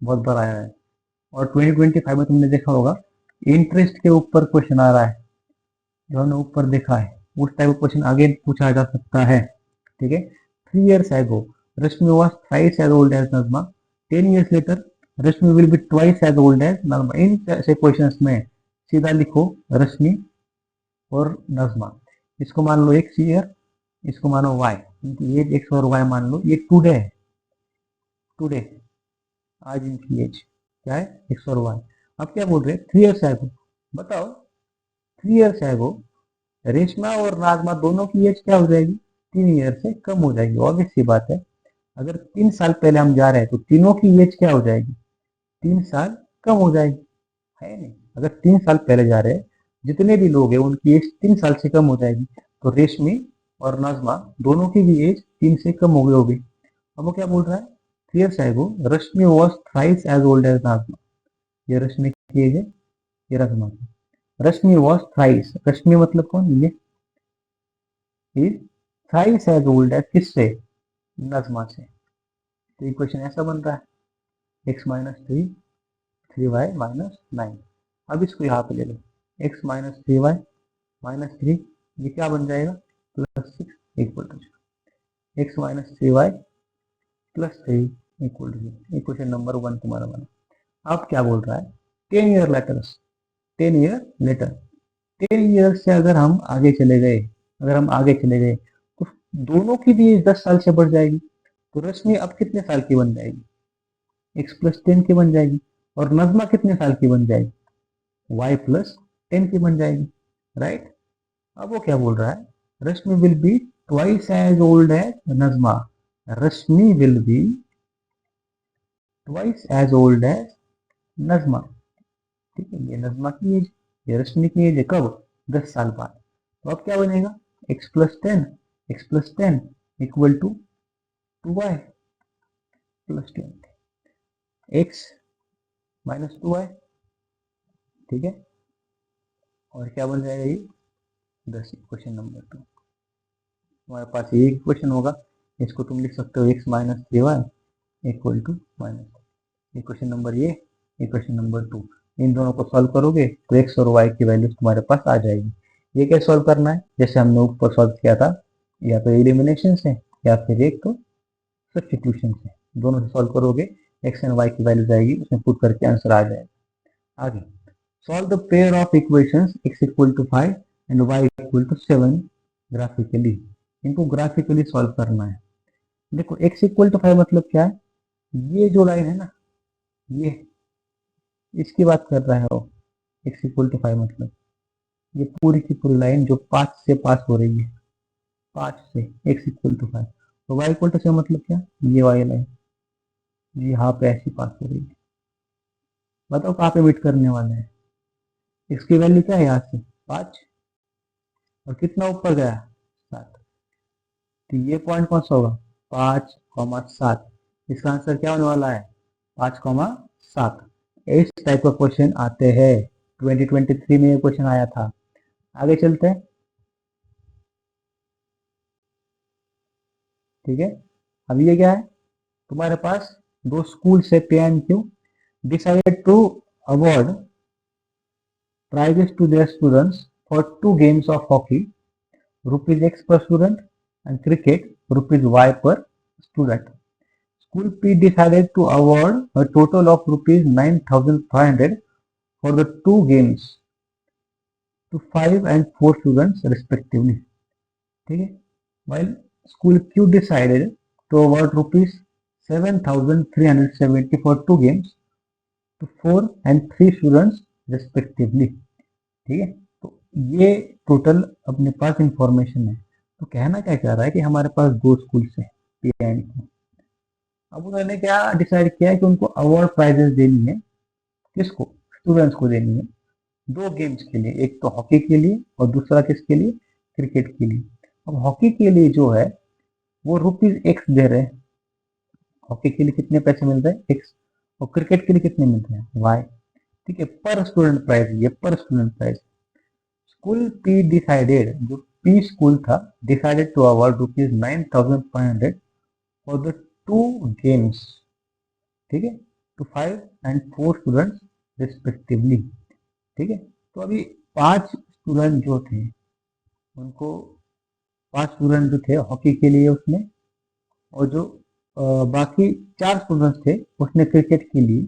बहुत बार आया है, और 2025 में तुमने देखा होगा इंटरेस्ट के ऊपर क्वेश्चन आ रहा है, जो हमने ऊपर देखा है उस टाइप का क्वेश्चन आगे पूछा जा सकता है, ठीक है। 3 years ago Rashmi was thrice as old as Najma, 10 years later Rashmi will be twice as old as Najma. इन ऐसे क्वेश्चंस में सीधा लिखो रश्मि और नजमा, इसको मान लो एक्स ईयर, इसको मानो वाई, इनकी एज एक्स और वाई मान लो, ये टुडे है, टुडे आज इनकी एज क्या है एक्स और वाई। अब क्या बोल रहे हैं 3 years एगो, बताओ 3 years एगो रेशमा और नाजमा दोनों की एज क्या हो जाएगी 3 ईयर से कम हो जाएगी, ऑब्वियस सी बात है। अगर 3 साल पहले हम जा रहे हैं तो तीनों की एज क्या हो जाएगी, 3 साल कम हो जाएगी, है नहीं। अगर 3 साल पहले जा रहे हैं, जितने भी लोग हैं उनकी एज 3 साल से कम हो जाएगी। तो रेशमी और नाजमा दोनों की भी एज 3 से कम हो गई होगी। अब वो क्या बोल रहा है, 3 years ago Rashmi was thrice as old as Najma. ये रश्मि की एज है, ये नाजमा की। रश्मि वॉज थ्राइस, रश्मि मतलब कौन, ये is thrice as old as किससे, नजमा से। तो इक्वेशन ऐसा बन रहा है, x-3 3y-9। अब इसको यहाँ पे ले लो, x-3y-3, ये क्या बन जाएगा, +6 equal to x-3y+3 equal to. Equation number 1 तुम्हारा बना। अब क्या बोल रहा है, 10 year लेटर, 10 year से अगर हम आगे चले गए, तो दोनों की भी एज 10 साल से बढ़ जाएगी। तो रश्मि अब कितने साल की बन जाएगी, x+10 की बन जाएगी। और नजमा कितने साल की बन जाएगी, y+10 की बन जाएगी, राइट। अब वो क्या बोल रहा है, Rashmi will be twice as old as Najma. Rashmi will be twice as old as Najma. ठीक है, ये नजमा की एज, ये रश्मि की एज है, कब, 10 साल बाद। तो अब क्या बनेगा, x+10 equal to 2y+10, x-2y। ठीक है, और क्या बन जाएगा ये 10। क्वेश्चन नंबर 2, तुम्हारे पास ये इक्वेशन होगा, इसको तुम लिख सकते हो x-3y equal to minus. Equation number ये, इक्वेशन नंबर 2, इन दोनों को सॉल्व करोगे तो x और y की वैल्यूज तुम्हारे पास आ जाएगी। ये क्या सॉल्व करना है, जैसे हमने ऊपर सॉल्व किया था, या तो एलिमिनेशन से या फिर एक तो सब्स्टिट्यूशन से। दोनों से सॉल्व करोगे, x एंड y की वैल्यूज आएगी, उसमें पुट करके आंसर आ जाएगा। आगे solve the pair of equations x equal to 5 and y equal to 7 graphically. इनको ग्राफिकली सॉल्व करना है। देखो x इक्वल टू 5 मतलब क्या है, ये जो लाइन है ना, ये इसकी बात कर रहा है वो। x इक्वल टू 5 मतलब ये पूरी की पूरी लाइन जो 5 से पास हो रही है, 5 से x इक्वल टू 5। तो y इक्वल टू 7 मतलब क्या, ये वाली लाइन जी यहाँ पे ऐसी पास हो रही है। बताओ कहाँ पे मीट करने वाले हैं, इसकी वैल्यू क्या है यहाँ से 5, और कितना ऊपर गया 7। तो ये पॉइंट कौन सा होगा, 5,7। इसका आंसर क्या होने वाला है, 5,7। इस टाइप का क्वेश्चन आते हैं, 2023 में ये क्वेश्चन आया था। आगे चलते हैं, ठीक है। अब ये क्या है, तुम्हारे पास दो स्कूल से PNQ decided to award prizes to their students for 2 games of hockey, ₹X per student, and cricket, ₹Y per student. School P decided to award a total of ₹9,500 for the 2 games to 5 and 4 students respectively. ठीक है, while School Q decided to award ₹7,370 for 2 games to 4 and 3 students respectively. ठीक है, तो ये total अपने पास information है। तो कहना क्या चाह रहा है कि हमारे पास 2 स्कूल है P एंड Q। अब उन्होंने क्या डिसाइड किया है कि उनको अवार्ड प्राइजेस देनी है, किसको, स्टूडेंट्स को देनी है 2 गेम्स के लिए, एक तो हॉकी के लिए और दूसरा किसके लिए, क्रिकेट के लिए। अब हॉकी के लिए जो है वो ₹X दे रहे हैं, हॉकी के लिए कितने पैसे मिल रहे हैं X, और क्रिकेट के लिए कितने मिल रहे हैं Y। ठीक है, पर स्टूडेंट प्राइस, ये पर student prize. School P decided, जो P स्कूल था, decided to award ₹9,500 for the 2 games, ठीक है, टू 5 एंड 4 स्टूडेंट्स रिस्पेक्टिवली। ठीक है, तो अभी 5 स्टूडेंट जो थे उनको, 5 स्टूडेंट जो थे हॉकी के लिए उसमें, और जो बाकी 4 स्टूडेंट्स थे उसने क्रिकेट के लिए।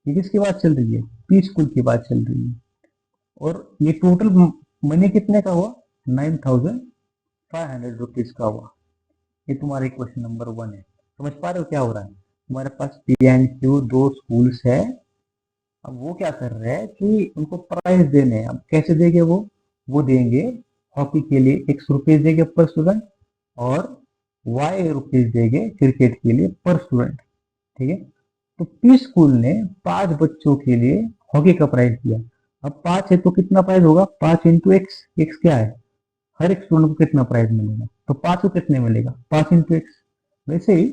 ये किसकी बात चल रही है, P स्कूल की बात चल रही है। और ये टोटल मनी कितने का हुआ, ₹9,500 का हुआ। ये तुम्हारे क्वेश्चन नंबर 1 है। समझ पा रहे हो क्या हो रहा है, तुम्हारे पास PNQ 2 स्कूल्स है। अब वो क्या कर रहे हैं कि उनको प्राइज देने हैं। अब कैसे देंगे वो देंगे हॉकी के लिए ₹X देंगे पर स्टूडेंट, और वाई रुपीज देंगे क्रिकेट के लिए पर स्टूडेंट, ठीक है। तो पी स्कूल ने 5 बच्चों के लिए हॉकी का प्राइस दिया। अब 5 है तो कितना प्राइस होगा, 5 इंटू एक्स, एक्स क्या है, हर एक स्टूडेंट को कितना प्राइस मिलेगा, तो 5 को कितने मिलेगा, 5 इंटू एक्स। वैसे ही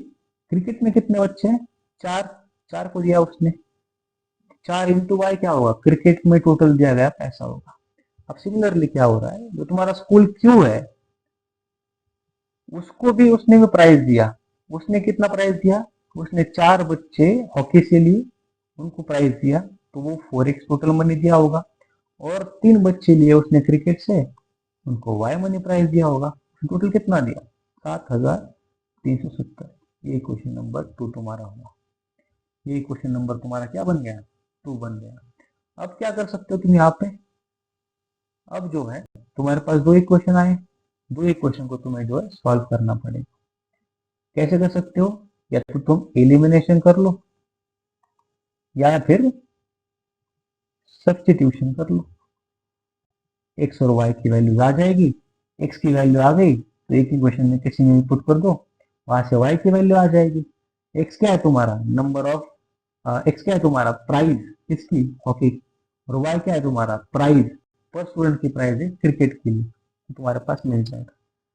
क्रिकेट में कितने बच्चे हैं, 4, 4 को दिया उसने, 4 इंटू वाई क्या होगा, क्रिकेट में टोटल दिया गया पैसा होगा। अब सिमिलरली क्या हो रहा है, जो तुम्हारा स्कूल क्यू है उसको भी उसने भी प्राइज दिया। उसने कितना प्राइज दिया, उसने 4 बच्चे हॉकी से लिए, उनको प्राइज दिया, तो वो 4x टोटल मनी दिया होगा। और 3 बच्चे लिए उसने क्रिकेट से, उनको वाई मनी प्राइज दिया होगा। टोटल कितना दिया, 7,370। ये क्वेश्चन नंबर 2 तुम्हारा हुआ। ये क्वेश्चन नंबर तुम्हारा क्या बन गया, 2 बन गया। अब क्या कर सकते हो तुम यहाँ पे, अब जो है तुम्हारे पास 2 इक्वेशन आए, 2 इक्वेशन को तुम्हें जो है सॉल्व करना पड़ेगा। कैसे कर सकते हो, या तो तुम एलिमिनेशन कर लो या फिर सब्स्टिट्यूशन कर लो। एक्स और वाई की वैल्यू आ जाएगी, एक्स की वैल्यू आ गई तो एक इक्वेशन में किसी में पुट कर दो, वहां से वाई की वैल्यू आ जाएगी। एक्स क्या है तुम्हारा, नंबर ऑफ एक्स क्या है तुम्हारा, प्राइज इसकी हॉकी, और वाई क्या है तुम्हारा, प्राइज पर स्टूडेंट की प्राइज है क्रिकेट के लिए, तो तुम्हारे पास मिल जाएगा।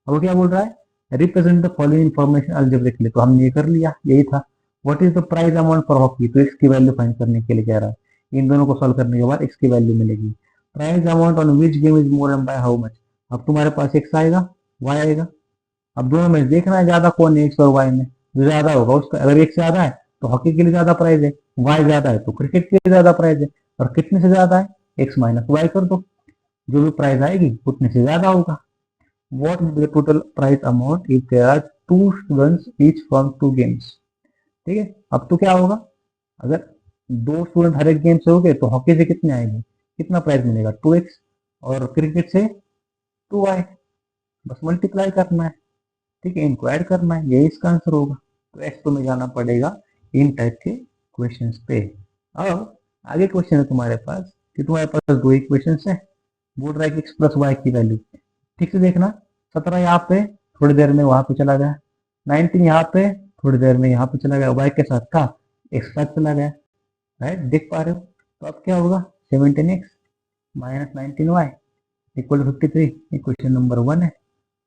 अब वो क्या बोल रहा है, represent the following information algebraically, तो हमने ये कर लिया, यही था। What is the price amount for hockey, तो एक्स की वैल्यू फाइंड करने के लिए कह रहा है। इन दोनों को सॉल्व करने के बाद एक्स की वैल्यू मिलेगी। Price amount on which game is more and by how much, अब तुम्हारे पास एक्स आएगा, वाई आएगा। अब दोनों में देखना है ज्यादा कौन है, एक्स और वाई में, जो ज्यादा होगा उसका, अगर एक्स ज्यादा है तो हॉकी के लिए ज्यादा प्राइस है, वाई ज्यादा है तो क्रिकेट के लिए ज्यादा प्राइस है। और कितने से ज्यादा है, एक्स माइनस वाई कर दो, जो भी प्राइस आएगी उतने से ज्यादा होगा। What will be the total price amount if there are 2 students each from 2 games, ठीक है। अब तो क्या होगा, अगर 2 स्टूडेंट हर एक गेम से हो गए तो हॉकी से कितने आएंगे, कितना प्राइस मिलेगा, 2x, और क्रिकेट से 2y, बस मल्टीप्लाई करना है, ठीक है, इनको ऐड करना है, यही इसका आंसर होगा। तो एक्स तुम्हें जाना पड़ेगा इन टाइप के क्वेश्चंस पे। अब आगे क्वेश्चन है तुम्हारे पास कि तुम्हारे पास 2 इक्वेशन है, बोल रहा है कि x प्लस वाई की वैल्यू, ठीक से देखना, 17 यहाँ पे थोड़ी देर में वहां पे चला गया, 19 यहाँ पे थोड़ी देर में यहाँ पे चला गया, वाई के साथ था, एक्स के साथ चला गया, राइट, देख पा रहे हो। तो अब क्या होगा, 17x minus 19y equal to 53, equation number 1 है।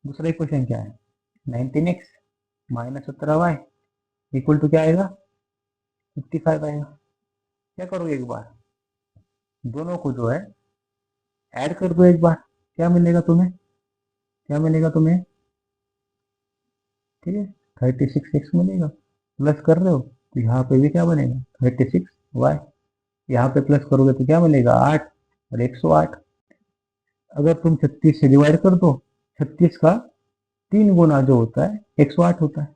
दूसरा इक्वेशन क्या है, 19x minus 17y equal to क्या आएगा, 55 आएगा। क्या करोगे, एक बार दोनों को जो है ऐड कर दो एक बार, क्या मिलेगा तुम्हें, क्या मिलेगा तुम्हें, ठीक है, 36x मिलेगा। प्लस कर रहे हो तो यहाँ पे भी क्या बनेगा, 36y, यहाँ पे प्लस करोगे तो क्या मिलेगा, 8 और 108। अगर तुम 36 से डिवाइड कर दो, 36 का 3 गुना जो होता है 108 होता है,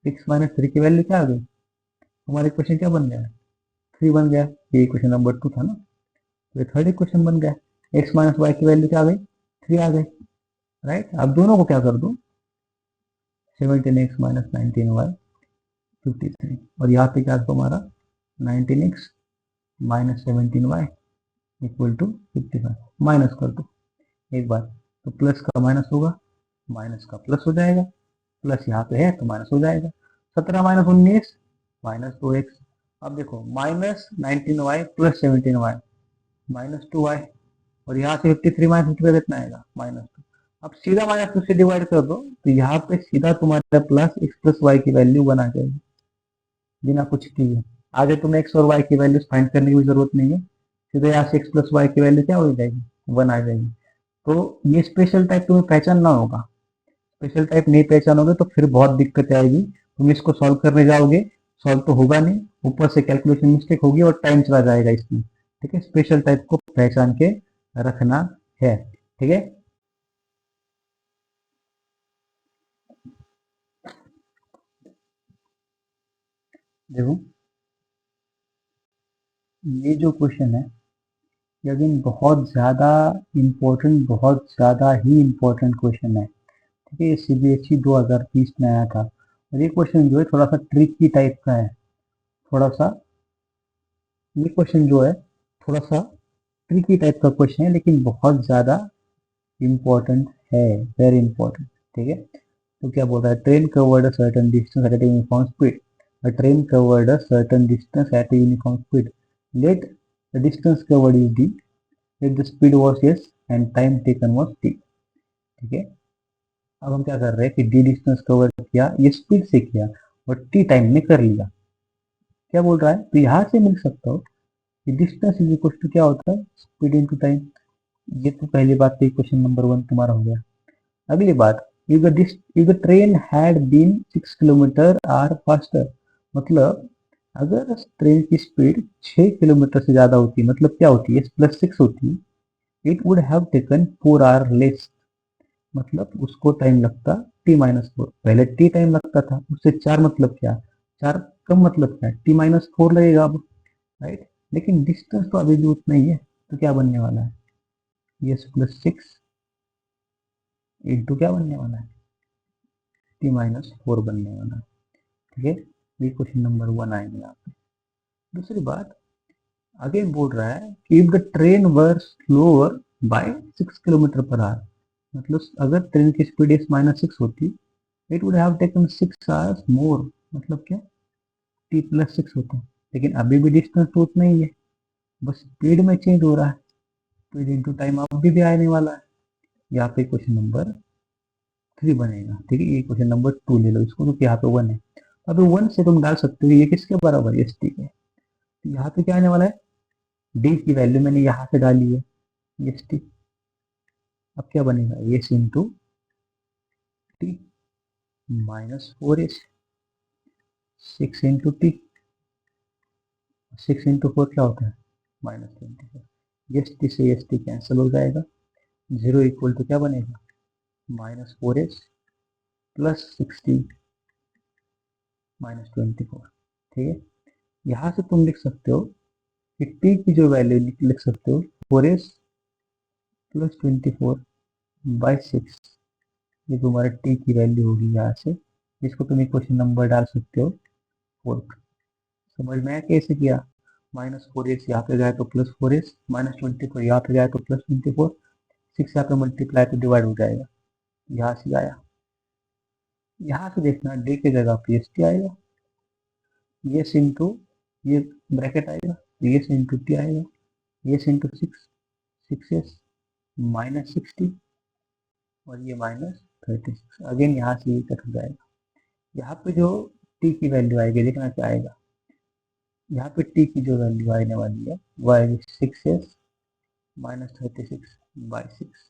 6 - 3 की वैल्यू क्या आ गई, हमारा इक्वेशन क्या बन गया, 3 बन गया। ये इक्वेशन नंबर 2 था ना, तो ये थर्ड इक्वेशन बन गया, x माइनस वाई की वैल्यू क्या आ गई, 3 आ गई, राइट। अब दोनों को क्या कर दो, 17x माइनस 19y 53, और यहाँ पे क्या तुम्हारा 19x minus 17y equal to 55, minus कर दो एक बार, तो प्लस का माइनस होगा, माइनस का प्लस हो जाएगा, प्लस यहाँ पे है तो माइनस हो जाएगा, 17 माइनस 19 माइनस 2x। अब देखो minus 19y plus 17y minus 2y, और यहाँ से 53 माइनस 55 कितना आएगा, -2। अब सीधा -2 से डिवाइड कर दो तो यहाँ पे सीधा तुम्हारा प्लस x प्लस वाई की वैल्यू 1 आ जाएगी, बिना कुछ किए। आगे तुम्हें x और y की वैल्यू फाइंड करने की भी जरूरत नहीं है, सीधे यहाँ से x प्लस वाई की वैल्यू क्या हो जाएगी, 1 आ जाएगी। तो ये स्पेशल टाइप तुम्हें पहचानना होगा, स्पेशल टाइप नहीं पहचानोगे तो फिर बहुत दिक्कत आएगी, तुम इसको सॉल्व करने जाओगे, सॉल्व तो होगा नहीं, ऊपर से कैलकुलेशन मिस्टेक होगी और टाइम चला जाएगा इसमें, ठीक है। स्पेशल टाइप को पहचान के रखना है, ठीक है। देखो ये जो क्वेश्चन है ये अगेन बहुत ज़्यादा इम्पोर्टेंट, बहुत ज़्यादा ही इम्पोर्टेंट क्वेश्चन है, ठीक है। ये CBSE 2020 में आया था, और ये क्वेश्चन जो है थोड़ा सा ट्रिकी टाइप का है, थोड़ा सा, ये क्वेश्चन जो है थोड़ा सा ट्रिकी टाइप का क्वेश्चन है, लेकिन बहुत ज़्यादा इम्पोर्टेंट है, वेरी इम्पोर्टेंट, ठीक है। तो क्या बोल रहा है, train covered a certain distance at a uniform speed, a train covered a certain distance at a uniform speed. Let the distance covered is d, let the speed was s and time taken was t. ठीक है, अब हम क्या कर रहे हैं कि d distance cover किया, ये स्पीड से किया और t टाइम में कर लिया। क्या बोल रहा है, तो यहाँ से मिल सकता हो कि डिस्टेंस इज इक्वल टू क्या होता है, स्पीड इनटू टाइम। ये तो पहली बात, तो क्वेश्चन नंबर 1 तुम्हारा हो गया। अगली बात, if the train had been 6 kilometre are faster, मतलब अगर ट्रेन की स्पीड 6 किलोमीटर से ज्यादा होती, मतलब क्या होती है, +6 होती, it would have taken 4 our less, मतलब उसको टाइम लगता t-4। पहले t टाइम लगता था, उससे 4 मतलब क्या, 4 कम मतलब क्या, t-4 लगेगा अब, राइट। लेकिन डिस्टेंस तो अभी भी उतना ही है, तो क्या बनने वाला है, ये +6 इंटू क्या बनने वाला है, t-4 बनने वाला है। ठीक है, ये क्वेश्चन नंबर 1 आएंगे यहाँ पे। दूसरी बात, अगेन बोल रहा है कि if the train were slower by 6 kilometre per hour, मतलब अगर ट्रेन की स्पीड s-6 होती, it would have taken 6 hours more, मतलब क्या, t+6 होता। लेकिन अभी भी डिस्टेंस तो उतना ही है, बस स्पीड में चेंज हो रहा है, स्पीड इंटू टाइम अभी भी आने वाला है। यहाँ पे क्वेश्चन नंबर 3 बनेगा। ठीक है, ये क्वेश्चन नंबर 2 ले लो इसको, क्योंकि यहाँ पे 1 है। अब 1 से तुम डाल सकते हो ये किसके बराबर है, st के। तो यहाँ पे क्या आने वाला है, d की वैल्यू मैंने यहाँ से डाली है, st। अब क्या बनेगा, S into T -4s, 6 into T, 6 into 4 क्या होता है, -24। एस टी से एस टी कैंसिल हो जाएगा, 0 इक्वल टू क्या बनेगा, -4s प्लस 16 -24। ठीक है, यहाँ से तुम लिख सकते हो कि t की जो वैल्यू लिख सकते हो 4s प्लस 24/6, ये तुम्हारे t की वैल्यू होगी यहाँ से, इसको तुम क्वेश्चन नंबर डाल सकते हो 4। समझ में आया कैसे किया, -4s यहाँ पे गया तो +4s, -24 यहाँ पे गया तो +24, 6 यहाँ पे मल्टीप्लाई तो डिवाइड हो जाएगा, यहाँ से आया। यहाँ से देखना d की जगह पे एस टी आएगा, एस इंटू ये ब्रैकेट आएगा, एस इंटू टी आएगा, एस इंटू 6s -60 और ये -36। अगेन यहाँ से ये कट हो जाएगा। यहाँ पे जो t की वैल्यू आएगी, देखना क्या आएगा, यहाँ पे t की जो वैल्यू आने वाली है वो आएगी 6s -36/6।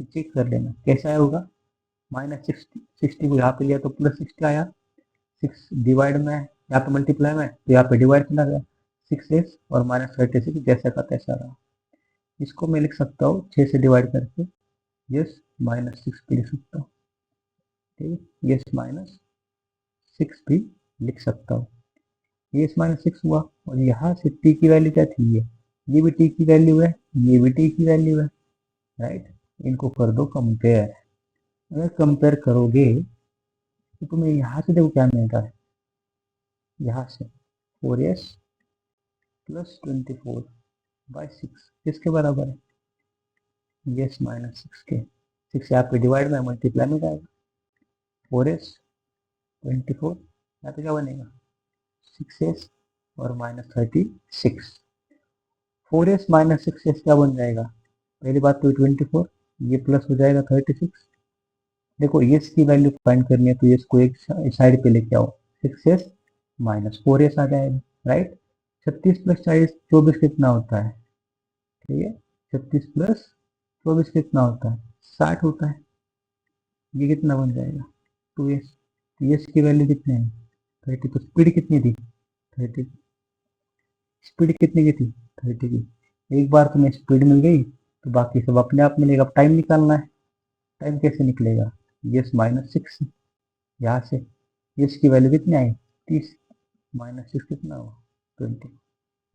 चेक कर लेना कैसा होगा, -60 को यहाँ पे लिया तो +60 आया, 6 डिवाइड में यहाँ पे मल्टीप्लाई में, तो यहाँ पे डिवाइड चला गया, 6s और -36 जैसा का तैसा रहा। इसको मैं लिख सकता हूँ 6 से डिवाइड करके, यस -6 भी लिख सकता हूँ। ठीक है, यस -6 भी लिख सकता हूँ, ये -6 हुआ। और यहाँ से t की वैल्यू क्या थी, ये भी t की वैल्यू है, ये भी t की वैल्यू है, राइट। इनको कर दो कंपेयर, अगर कंपेयर करोगे तो तुम्हें यहाँ से देखो क्या मिलता है, यहाँ से 4s प्लस 24/6 किसके बराबर है, यस -6 के। 6 यहाँ पे डिवाइड में मल्टीप्लाई में जाएगा, 4s 24, यहाँ पे क्या बनेगा 6s और -36, 4s -6s क्या बन जाएगा, पहली बात तो 24, ये प्लस हो जाएगा 36। देखो ये की वैल्यू फाइंड करनी है तो ये इसको एक साइड पे लेके आओ, 6s -4s आ जाएगा, राइट। 36 + 40 24 कितना होता है, ठीक है, 36 + 24 कितना होता है, 60 होता है। ये कितना बन जाएगा 2s, तो s की वैल्यू कितनी है 30, तो स्पीड कितनी थी 30, स्पीड कितनी की थी 30 की। एक बार तुम्हें स्पीड मिल गई तो बाकी सब अपने आप मिलेगा। अब टाइम निकालना है, टाइम कैसे निकलेगा, यस -6, यहाँ से यस की वैल्यू कितनी आई 30, -6 कितना हुआ 20,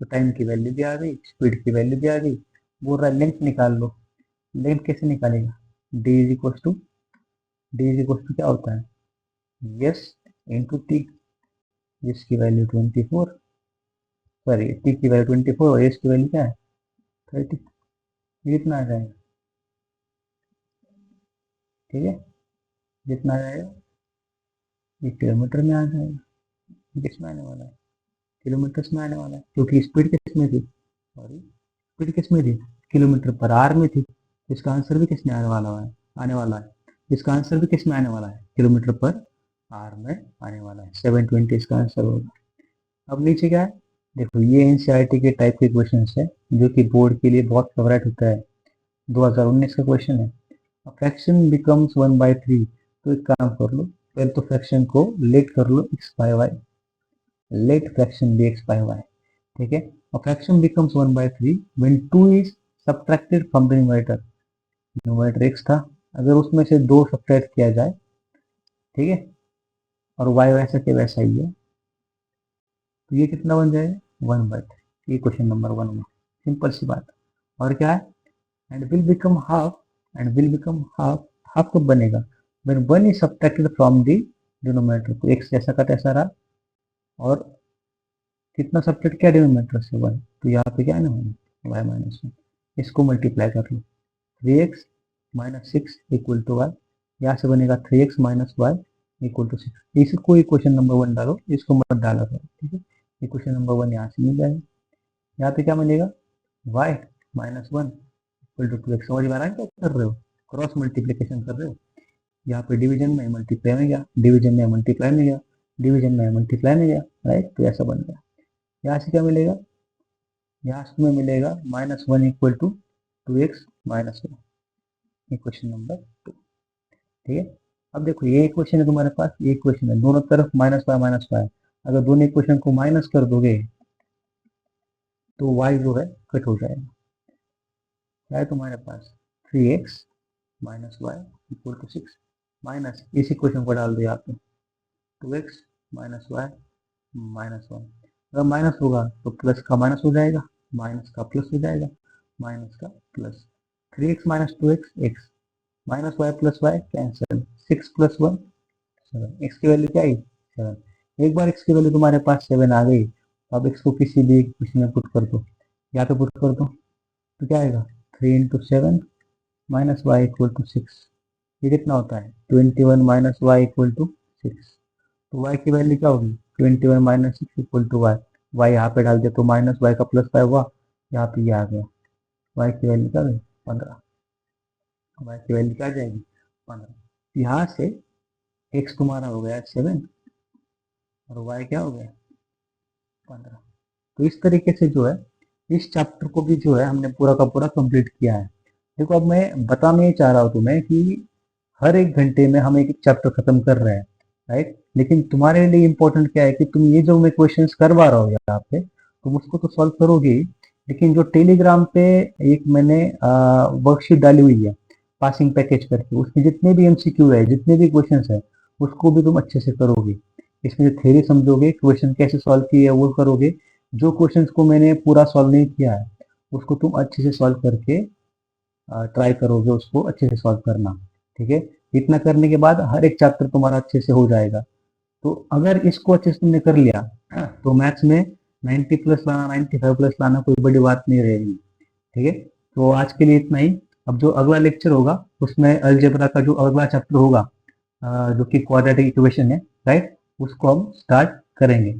तो टाइम की वैल्यू भी आ गई, स्पीड की वैल्यू भी आ गई। बोल रहा है लेंथ निकाल लो, लेंथ कैसे निकालेगा, डी इज इक्वल टू क्या होता है, यस इंटू टी, यस की वैल्यू 24, सॉरी टी की वैल्यू 24 और यस की वैल्यू क्या है 30, ये कितना आ जाएगा, ठीक है। जितना जाएगा ये किलोमीटर में आ जाएगा, किसमें आने वाला है, किलोमीटर्स में आने वाला है, क्योंकि स्पीड किस में थी, सॉरी स्पीड किस में थी, किलोमीटर पर आर में थी। इसका आंसर भी किस में आने वाला है, इसका आंसर भी किस में आने वाला है, किलोमीटर पर आर में आने वाला है। 720 इसका आंसर होगा। अब नीचे क्या है, देखो ये एनसीईआरटी के टाइप के क्वेश्चन है जो कि बोर्ड के लिए बहुत फेवरेट होता है। 2019 का क्वेश्चन है, फ्रैक्शन बिकम्स 1/3। तो एक काम कर लो, पहले तो फ्रैक्शन को लेट कर लो x by y, let fraction भी x बाय वाई, ठीक है। और fraction becomes 1/3 when 2 is subtracted from the numerator. Numerator x था, अगर उसमें से 2 सब्ट्रैक्ट किया जाए, ठीक है, और y वैसा के वैसा ही है, तो ये कितना बन जाएगा 1/3। ये क्वेश्चन नंबर 1 में सिंपल सी बात। और क्या है, and will become half, and will become half, half कब बनेगा, when 1 is subtracted from the denominator. तो x जैसा का तैसा रहा, और कितना सब्ट्रैक्ट किया डिनोमिनेटर से 1, तो यहाँ पे क्या है ना y माइनस 1, इसको मल्टीप्लाई कर लो, 3x minus 6 equal to y, यहाँ से बनेगा 3x minus Y equal to 6। इसको इक्वेशन नंबर 1 डालो, इसको मत डाला करो, ठीक है। इक्वेशन नंबर 1 यहाँ से मिल जाएगा। यहाँ पे क्या मिलेगा, y minus 1 equal to 2x। समझ में आ रहा है क्या कर रहे हो, क्रॉस मल्टीप्लीकेशन कर रहे हो। यहाँ पे डिवीजन में मल्टीप्लाई में गया, डिवीजन में मल्टीप्लाई में गया, डिवीजन में मल्टीप्लाई में गया, राइट, तो ऐसा बन गया। यहाँ से क्या मिलेगा, यहाँ से तुम्हें मिलेगा -1 equal to 2x minus 1, equation number 2, ठीक है। अब देखो ये इक्वेशन है तुम्हारे पास, ये इक्वेशन है, दोनों तरफ -y, अगर दोनों इक्वेशन को माइनस कर दोगे तो y जो है कट हो जाएगा। क्या है तुम्हारे पास 3x minus Y equal to 6, minus इस इक्वेशन को डाल दिया आपने, 2x माइनस वाई माइनस 1। अगर माइनस होगा तो प्लस का माइनस हो जाएगा, माइनस का प्लस हो जाएगा, माइनस का plus, 3x minus 2x x, minus y plus y cancel, 6 plus 1 7, x की वैल्यू क्या आई 7। एक बार x की वैल्यू तुम्हारे पास 7 आ गई, तो अब x को किसी भी क्वेश्चन में पुट कर दो, यहाँ पे पुट कर दो, तो क्या आएगा 3 into 7 minus Y equal to 6। ये कितना होता है 21 माइनस वाई इक्वल टू 6। तो y की वैल्यू क्या होगी 21 minus 6 equal to y, y यहाँ पे डाल दिया तो माइनस वाई का प्लस 5 हुआ, यहाँ पे ये आ गया, y की वैल्यू क्या गई 15, y की वैल्यू क्या आ जाएगी 15। यहाँ से x तुम्हारा हो गया 7 और y क्या हो गया 15। तो इस तरीके से जो है इस चैप्टर को भी जो है हमने पूरा का पूरा कंप्लीट किया है। देखो अब मैं बताना ये चाह रहा हूँ तुम्हें कि हर एक घंटे में हम एक चैप्टर खत्म कर रहे हैं, राइट, लेकिन तुम्हारे लिए इंपॉर्टेंट क्या है कि तुम ये जो मैं क्वेश्चंस करवा रहा हूँ यहाँ पे तुम उसको तो सॉल्व करोगे ही, लेकिन जो टेलीग्राम पे एक मैंने वर्कशीट डाली हुई है पासिंग पैकेज करके, उसमें जितने भी एमसीक्यू है, जितने भी क्वेश्चन है, उसको भी तुम अच्छे से करोगे। इसमें जो थ्योरी समझोगे, क्वेश्चन कैसे सॉल्व किए वो करोगे। जो क्वेश्चंस को मैंने पूरा सॉल्व नहीं किया है उसको तुम अच्छे से सॉल्व करके ट्राई करोगे उसको अच्छे से सॉल्व करना, ठीक है। इतना करने के बाद हर एक चैप्टर तुम्हारा अच्छे से हो जाएगा। तो अगर इसको अच्छे से तुमने कर लिया तो मैथ्स में 90 प्लस लाना, 95 प्लस लाना कोई बड़ी बात नहीं रहेगी, ठीक है। तो आज के लिए इतना ही। अब जो अगला लेक्चर होगा उसमें अलजेब्रा का जो अगला चैप्टर होगा जो कि क्वाड्रेटिक इक्वेशन है, राइट, उसको हम स्टार्ट करेंगे।